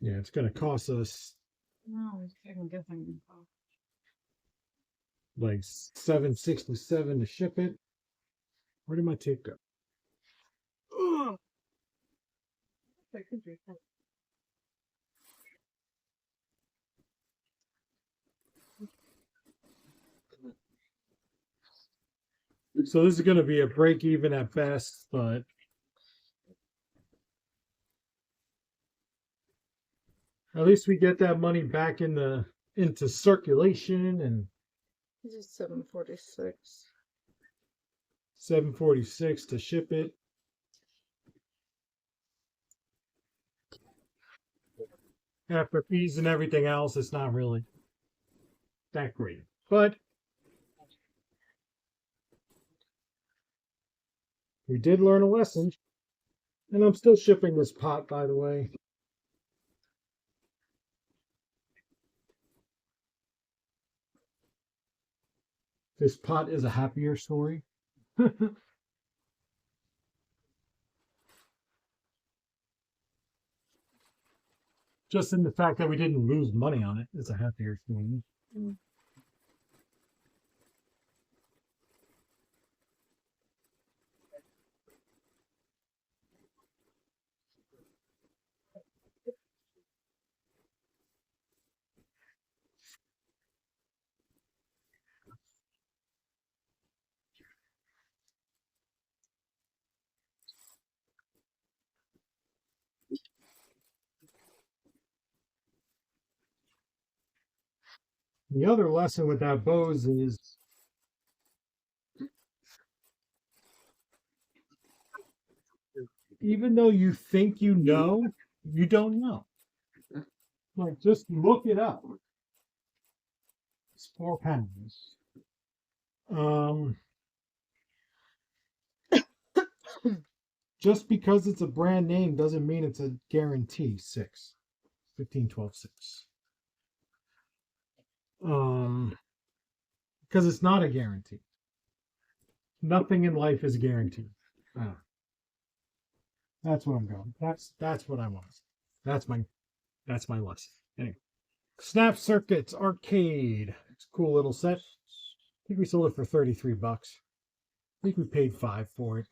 Speaker 2: yeah, it's going to cost us
Speaker 1: I'm guessing.
Speaker 2: like $7.67 to ship it. Where did my tape go? Ugh. So this is going to be a break even at best, but at least we get that money back into circulation. And
Speaker 1: This is 746.
Speaker 2: $7.46 to ship it. After fees and everything else, it's not really that great. But we did learn a lesson. And I'm still shipping this pot, by the way. This pot is a happier story. Just in the fact that we didn't lose money on it is a happier story.
Speaker 1: Mm.
Speaker 2: The other lesson with that Bose is even though you think you know, you don't know. Like, just look it up. It's 4 pounds. Just because it's a brand name doesn't mean it's a guarantee. 6. 15, 12, 6. Because it's not a guarantee. Nothing in life is guaranteed. That's what I'm going. That's what I want. That's my lesson. Anyway. Snap Circuits Arcade. It's a cool little set. I think we sold it for $33. I think we paid $5 for it.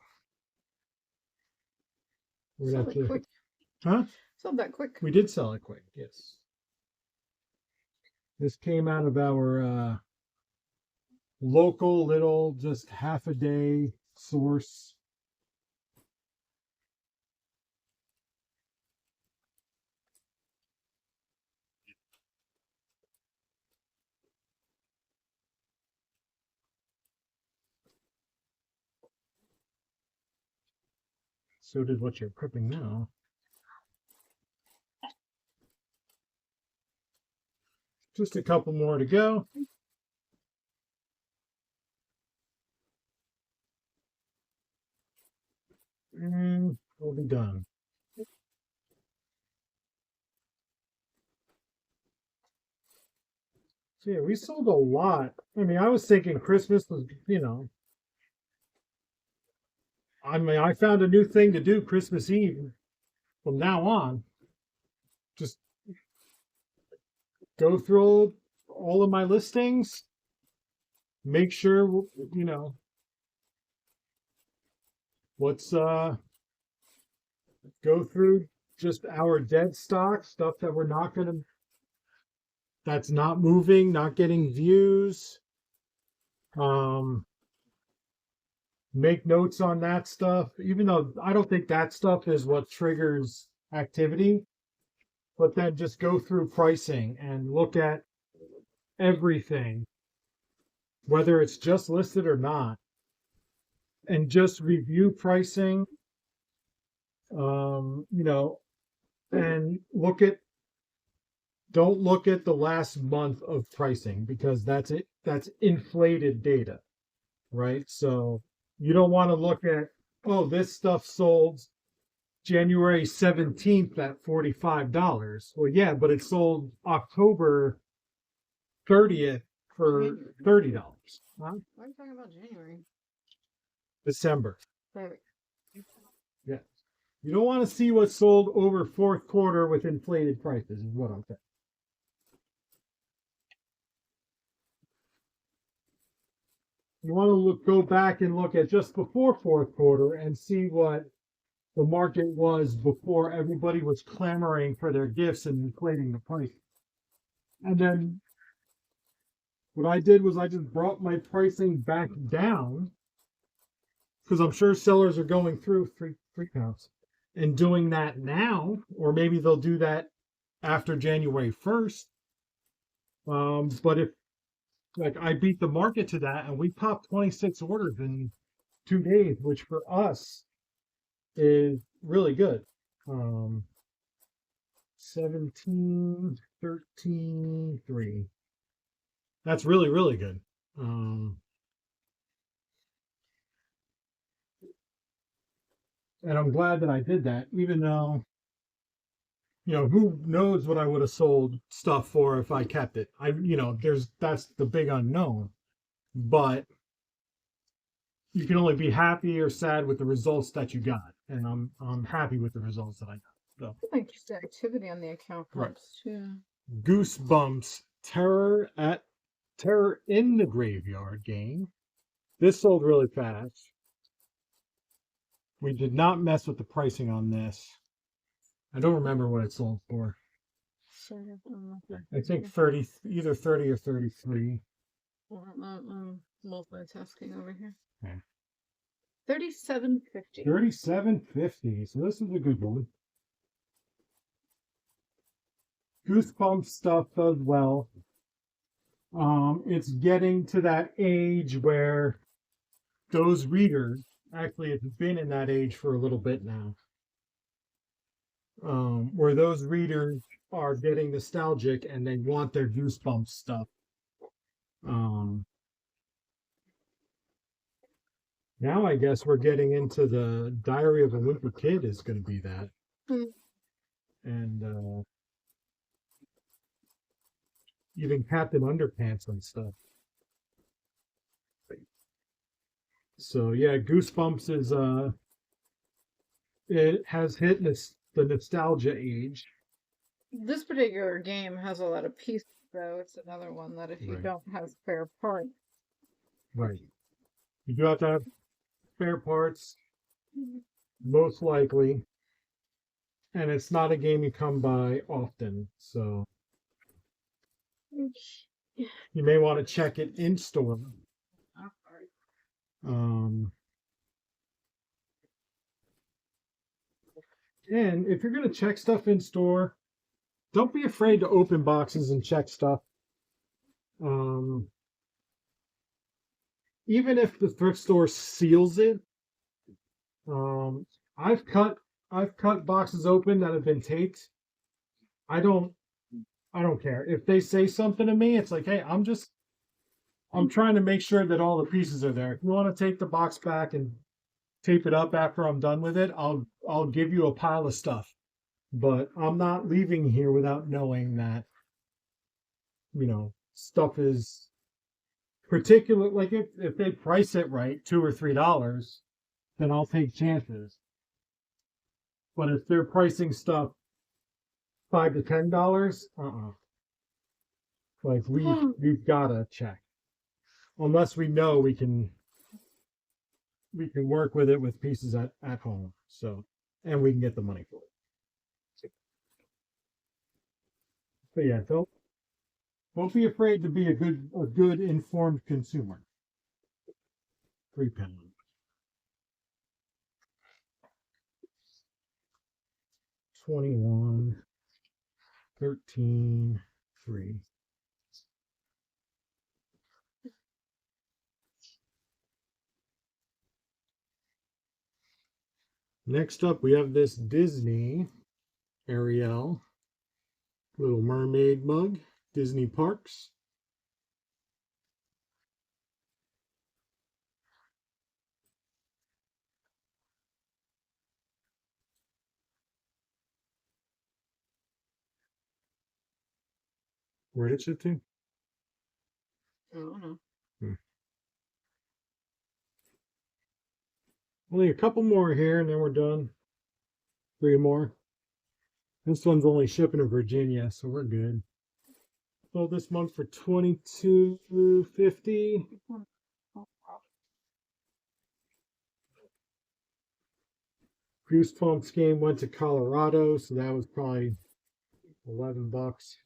Speaker 1: Sold it quick.
Speaker 2: Huh?
Speaker 1: Sold that quick.
Speaker 2: We did sell it quick, yes. This came out of our local little, just half a day source. So did what you're equipping now. Just a couple more to go. And we'll be done. So yeah, we sold a lot. I mean, I was thinking Christmas was, I mean, I found a new thing to do Christmas Eve from now on. Just go through all of my listings, make sure, what's, go through just our dead stock, stuff that we're not going to, that's not moving, not getting views. Make notes on that stuff, even though I don't think that stuff is what triggers activity. But then just go through pricing and look at everything, whether it's just listed or not, and just review pricing, and don't look at the last month of pricing because that's it. That's inflated data, right? So you don't want to look at, oh, this stuff sold January 17th at $45. Well, yeah, but it sold October 30th for $30. Huh?
Speaker 1: Why are you talking about January?
Speaker 2: December.
Speaker 1: Perfect.
Speaker 2: Yeah. You don't want to see what sold over fourth quarter with inflated prices, is what I'm saying. You want to go back and look at just before fourth quarter and see what the market was before everybody was clamoring for their gifts and inflating the price. And then what I did was I just brought my pricing back down because I'm sure sellers are going through three pounds and doing that now, or maybe they'll do that after January 1st. But if like I beat the market to that and we popped 26 orders in 2 days, which for us is really good. 17, 13, 3. That's really, really good. And I'm glad that I did that, even though, who knows what I would have sold stuff for if I kept it. That's the big unknown. but you can only be happy or sad with the results that you got. And I'm happy with the results that I got. So
Speaker 1: I like just the activity on the account
Speaker 2: right.
Speaker 1: helps too.
Speaker 2: Goosebumps Terror in the Graveyard game. This sold really fast. We did not mess with the pricing on this. I don't remember what it sold for. I think 30, either 30 or 33.
Speaker 1: Multitasking over here.
Speaker 2: Okay.
Speaker 1: 37.50.
Speaker 2: 37.50. So this is a good one. Goosebumps stuff does well. It's getting to that age where those readers, actually it's been in that age for a little bit now, where those readers are getting nostalgic and they want their Goosebumps stuff. Now I guess we're getting into the Diary of a Wimpy Kid is going to be that. And even Captain Underpants and stuff. So yeah, Goosebumps is it has hit the nostalgia age.
Speaker 1: This particular game has a lot of pieces, though. It's another one that if you
Speaker 2: Right.
Speaker 1: don't have spare parts.
Speaker 2: Right. You do have to have spare parts, most likely. And it's not a game you come by often, so you may want to check it in store. And if you're going to check stuff in store, don't be afraid to open boxes and check stuff. Even if the thrift store seals it, I've cut boxes open that have been taped. I don't care if they say something to me. It's like, hey, I'm trying to make sure that all the pieces are there. If you want to take the box back and tape it up after I'm done with it, I'll give you a pile of stuff. But I'm not leaving here without knowing that, stuff is particular. Like if they price it right, $2 or $3, then I'll take chances. But if they're pricing stuff $5 to $10, like we've gotta check. Unless we know we can work with it with pieces at home. So and we can get the money for it. But yeah, don't be afraid to be a good informed consumer. 3 pounds. 21, 13, 3. Next up, we have this Disney Ariel Little Mermaid mug, Disney Parks. Where did it ship to?
Speaker 1: I don't know.
Speaker 2: Only a couple more here, and then we're done. 3 more. This one's only shipping to Virginia, so we're good. Sold this month for $22.50. Goosebumps game went to Colorado, so that was probably $11.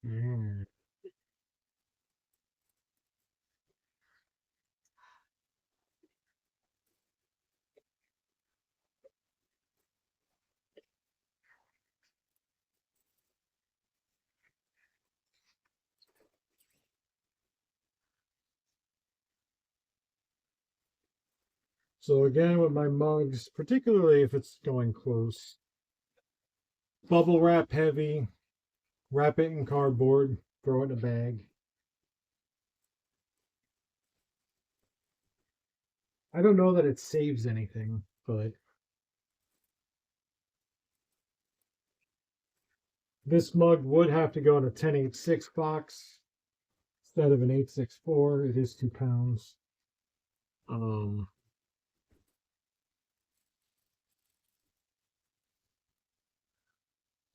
Speaker 2: Mm. So again, with my mugs, particularly if it's going close, bubble wrap heavy, wrap it in cardboard, throw it in a bag. I don't know that it saves anything, but this mug would have to go in a 1086 box instead of an 864. It is 2 pounds. Um,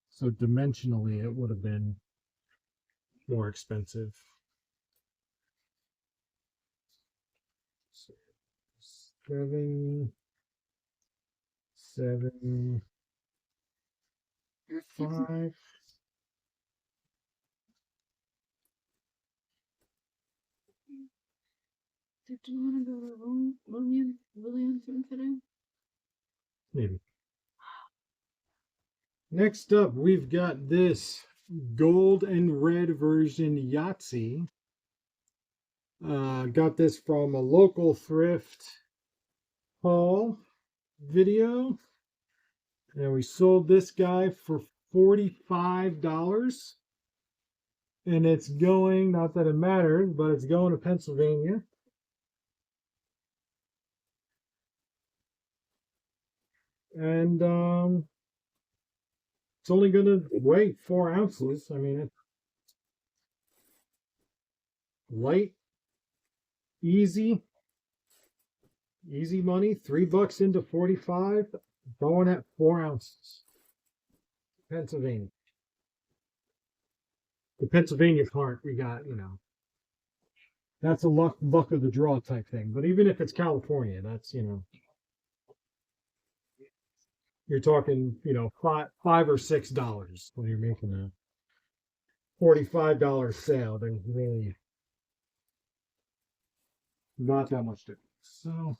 Speaker 2: so dimensionally, it would have been more expensive. So 7, 7, 5.
Speaker 1: Do you want to go to Williamson today?
Speaker 2: Maybe. Next up, we've got this gold and red version Yahtzee. Got this from a local thrift haul video. And we sold this guy for $45. And it's going, not that it matters, but it's going to Pennsylvania. And it's only going to weigh 4 ounces. I mean, it's light, easy money. $3 into 45, going at 4 ounces. Pennsylvania. The Pennsylvania part, we got, that's a luck of the draw type thing. But even if it's California, that's, you're talking, $5 or $6 when you're making a $45 sale. There's really not that much difference. So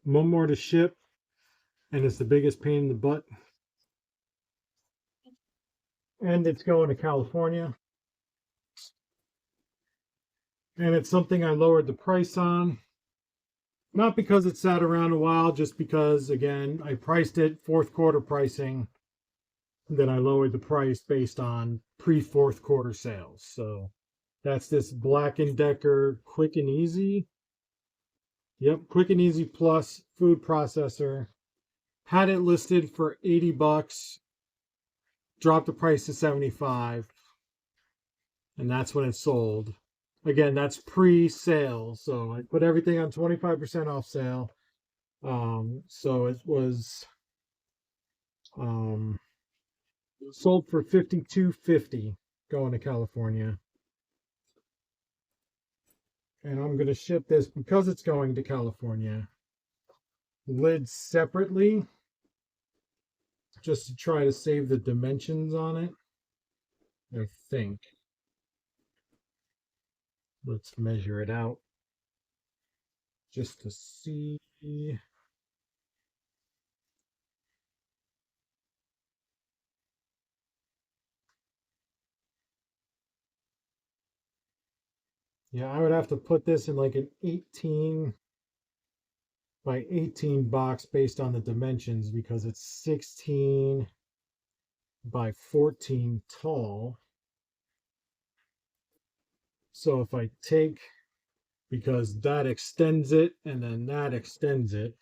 Speaker 2: one more to ship, and it's the biggest pain in the butt. And it's going to California. And it's something I lowered the price on. Not because it sat around a while, just because, again, I priced it fourth quarter pricing. Then I lowered the price based on pre-fourth quarter sales. So that's this Black & Decker Quick and Easy. Yep, Quick and Easy Plus food processor. Had it listed for $80, dropped the price to $75, and that's when it sold. Again, that's pre-sale, so I put everything on 25% off sale. So it was sold for $52.50 going to California. And I'm going to ship this because it's going to California. Lids separately, just to try to save the dimensions on it. I think. Let's measure it out just to see. Yeah, I would have to put this in like an 18 by 18 box based on the dimensions because it's 16 by 14 tall. So if I take, because that extends it and then that extends it.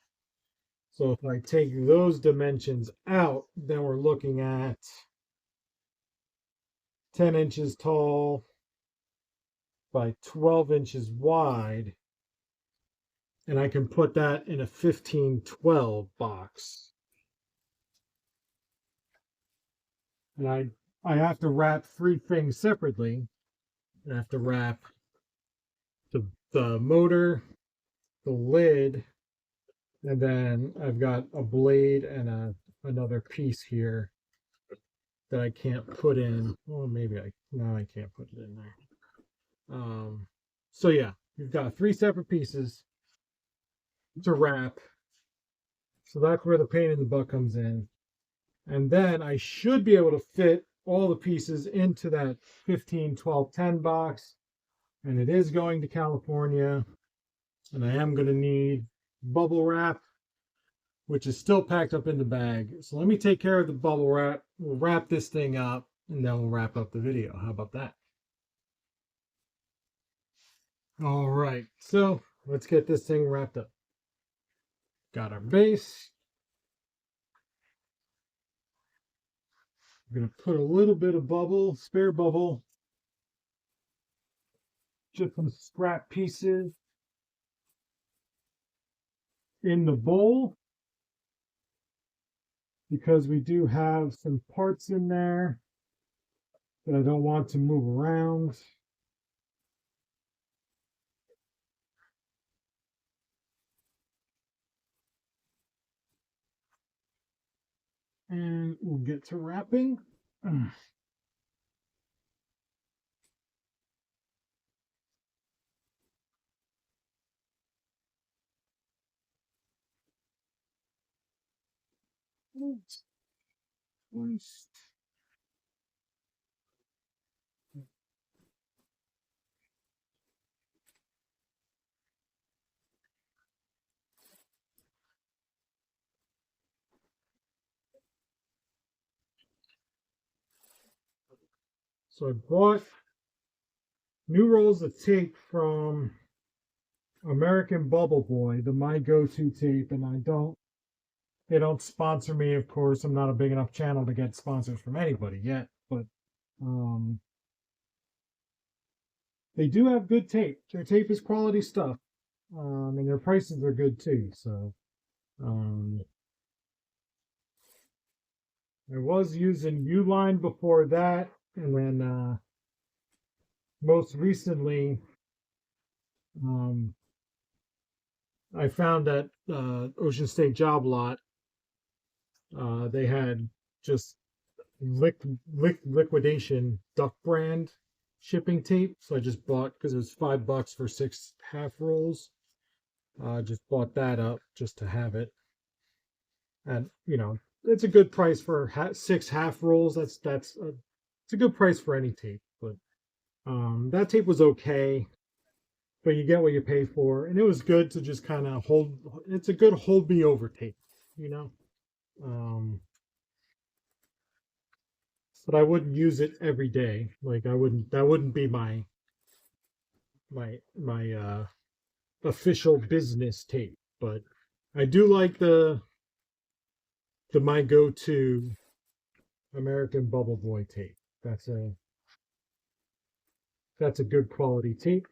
Speaker 2: So if I take those dimensions out, then we're looking at 10 inches tall by 12 inches wide. And I can put that in a 15-12 box. And I have to wrap 3 things separately. I have to wrap the motor, the lid, and then I've got a blade and another piece here that I can't put in. Well, maybe I can't put it in there. So yeah, you've got 3 separate pieces. to wrap. So that's where the pain in the butt comes in. And then I should be able to fit all the pieces into that 15, 12, 10 box. And it is going to California. And I am going to need bubble wrap, which is still packed up in the bag. So let me take care of the bubble wrap. We'll wrap this thing up and then we'll wrap up the video. How about that? All right, so let's get this thing wrapped up. Got our base. I'm going to put a little bit of bubble, spare bubble, just some scrap pieces in the bowl, because we do have some parts in there that I don't want to move around. And we'll get to wrapping. So I bought new rolls of tape from American Bubble Boy, the my go-to tape, and they don't sponsor me, of course. I'm not a big enough channel to get sponsors from anybody yet, but they do have good tape. Their tape is quality stuff, and their prices are good too. So I was using Uline before that, and then most recently, I found that Ocean State Job Lot, they had just liquidation Duck brand shipping tape. So I just bought, because it was $5 for 6 half rolls. Just bought that up just to have it. And it's a good price for 6 half rolls. It's a good price for any tape. But that tape was okay. But you get what you pay for, and it was good to just kind of hold. It's a good hold me over tape, but I wouldn't use it every day. Like that wouldn't be my official business tape. But I do like the my go-to American Bubble Boy tape. That's a good quality tape.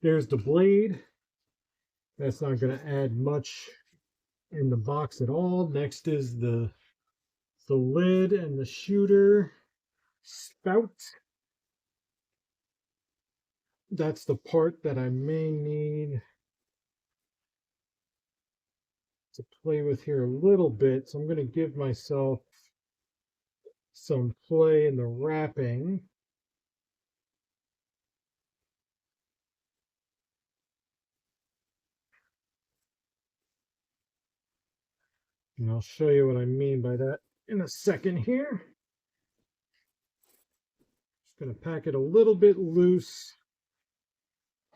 Speaker 2: There's the blade. That's not going to add much in the box at all. Next is the lid and the shooter spout. That's the part that I may need to play with here a little bit. So I'm going to give myself some play in the wrapping. And I'll show you what I mean by that in a second here. Just going to pack it a little bit loose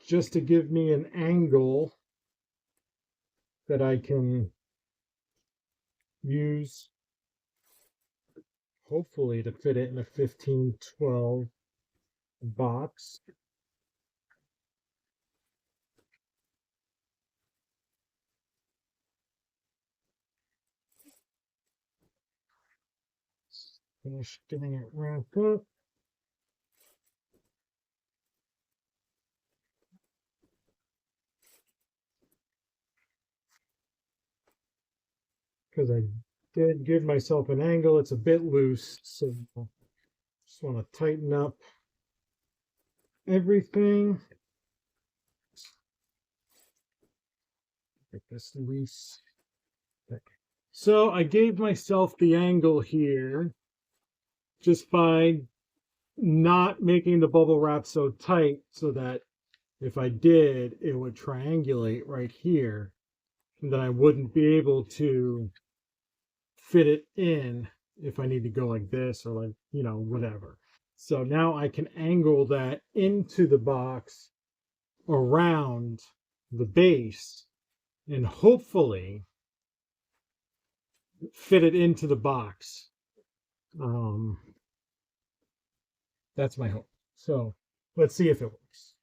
Speaker 2: just to give me an angle that I can use, hopefully, to fit it in a 15-12 box. Finish getting it wrapped up. Because I did give myself an angle. It's a bit loose, so just want to tighten up everything. Get this loose. So I gave myself the angle here just by not making the bubble wrap so tight, so that if I did, it would triangulate right here. then I wouldn't be able to fit it in if I need to go like this or like, whatever. So now I can angle that into the box around the base and hopefully fit it into the box. That's my hope. So let's see if it works.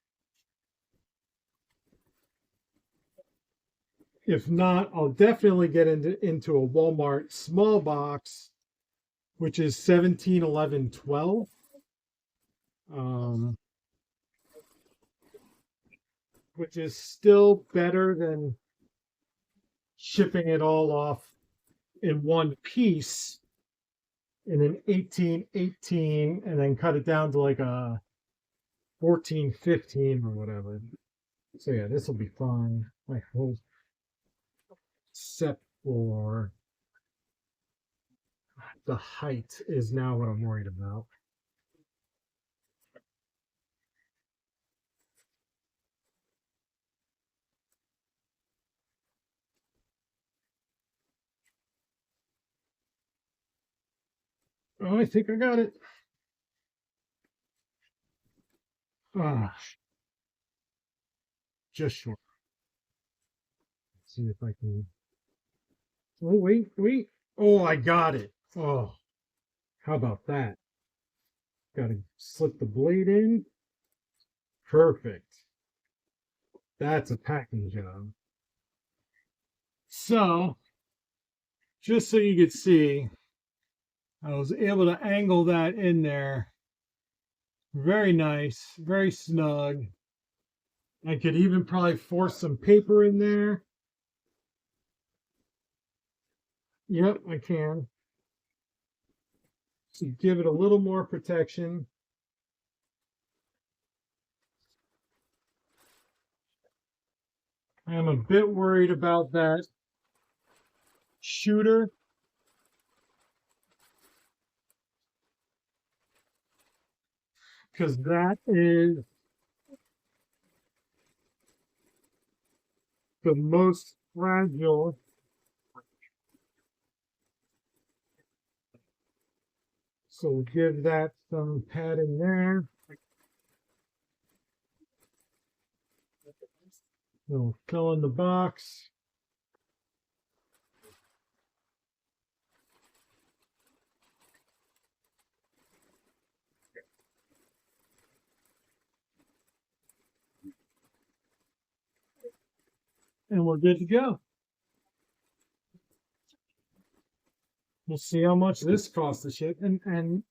Speaker 2: If not, I'll definitely get into a Walmart small box, which is 17, 11, 12. Which is still better than shipping it all off in one piece in an 18, and then cut it down to like a 14, 15 or whatever. So yeah, this will be fine. I hope. Except for the height is now what I'm worried about. Oh, I think I got it. Ah, just short. Let's see if I can. Oh, wait. Oh, I got it. Oh, how about that? Got to slip the blade in. Perfect. That's a packing job. So, just so you could see, I was able to angle that in there. Very nice, very snug. I could even probably force some paper in there. Yep, I can. So give it a little more protection. I'm a bit worried about that shooter, because that is the most fragile. So we'll give that some padding there. We'll fill in the box. And we're good to go. We'll see how much this costs to ship. And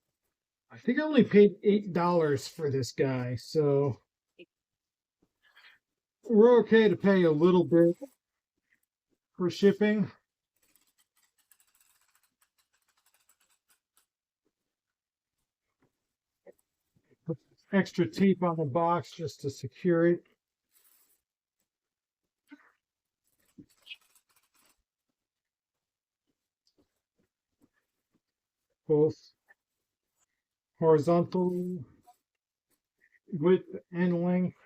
Speaker 2: I think I only paid $8 for this guy, so we're okay to pay a little bit for shipping. Put extra tape on the box just to secure it. Both horizontal width and length.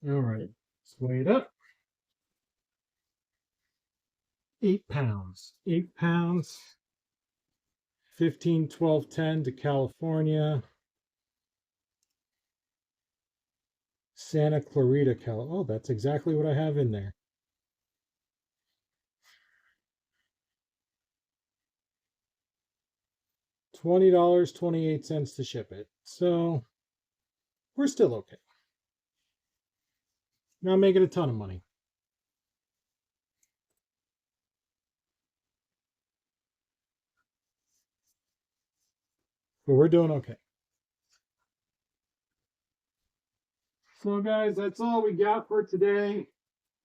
Speaker 2: All right, let's weigh it up. 8 pounds. 8 pounds. 15, 12, 10 to California. Santa Clarita, Cal. Oh, that's exactly what I have in there. $20.28 to ship it. So we're still okay. Not making a ton of money. But we're doing okay. So guys, that's all we got for today.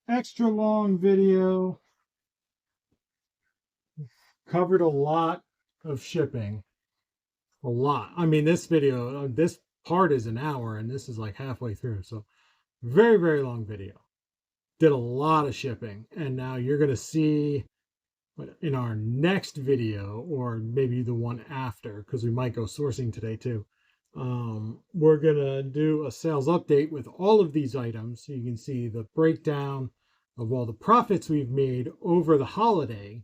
Speaker 2: Extra long video. Covered a lot of shipping. A lot. I mean, this video, this part is an hour and this is like halfway through. So very, very long video. did a lot of shipping. And now you're going to see in our next video, or maybe the one after, because we might go sourcing today too. We're going to do a sales update with all of these items so you can see the breakdown of all the profits we've made over the holiday.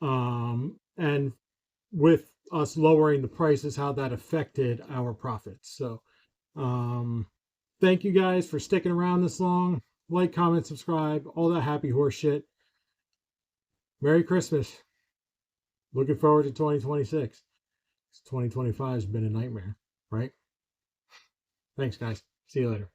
Speaker 2: And with us lowering the prices, how that affected our profits. So thank you guys for sticking around this long. Like, comment, subscribe, all that happy horse shit. Merry Christmas. Looking forward to 2026. 2025 has been a nightmare, right? Thanks, guys. See you later.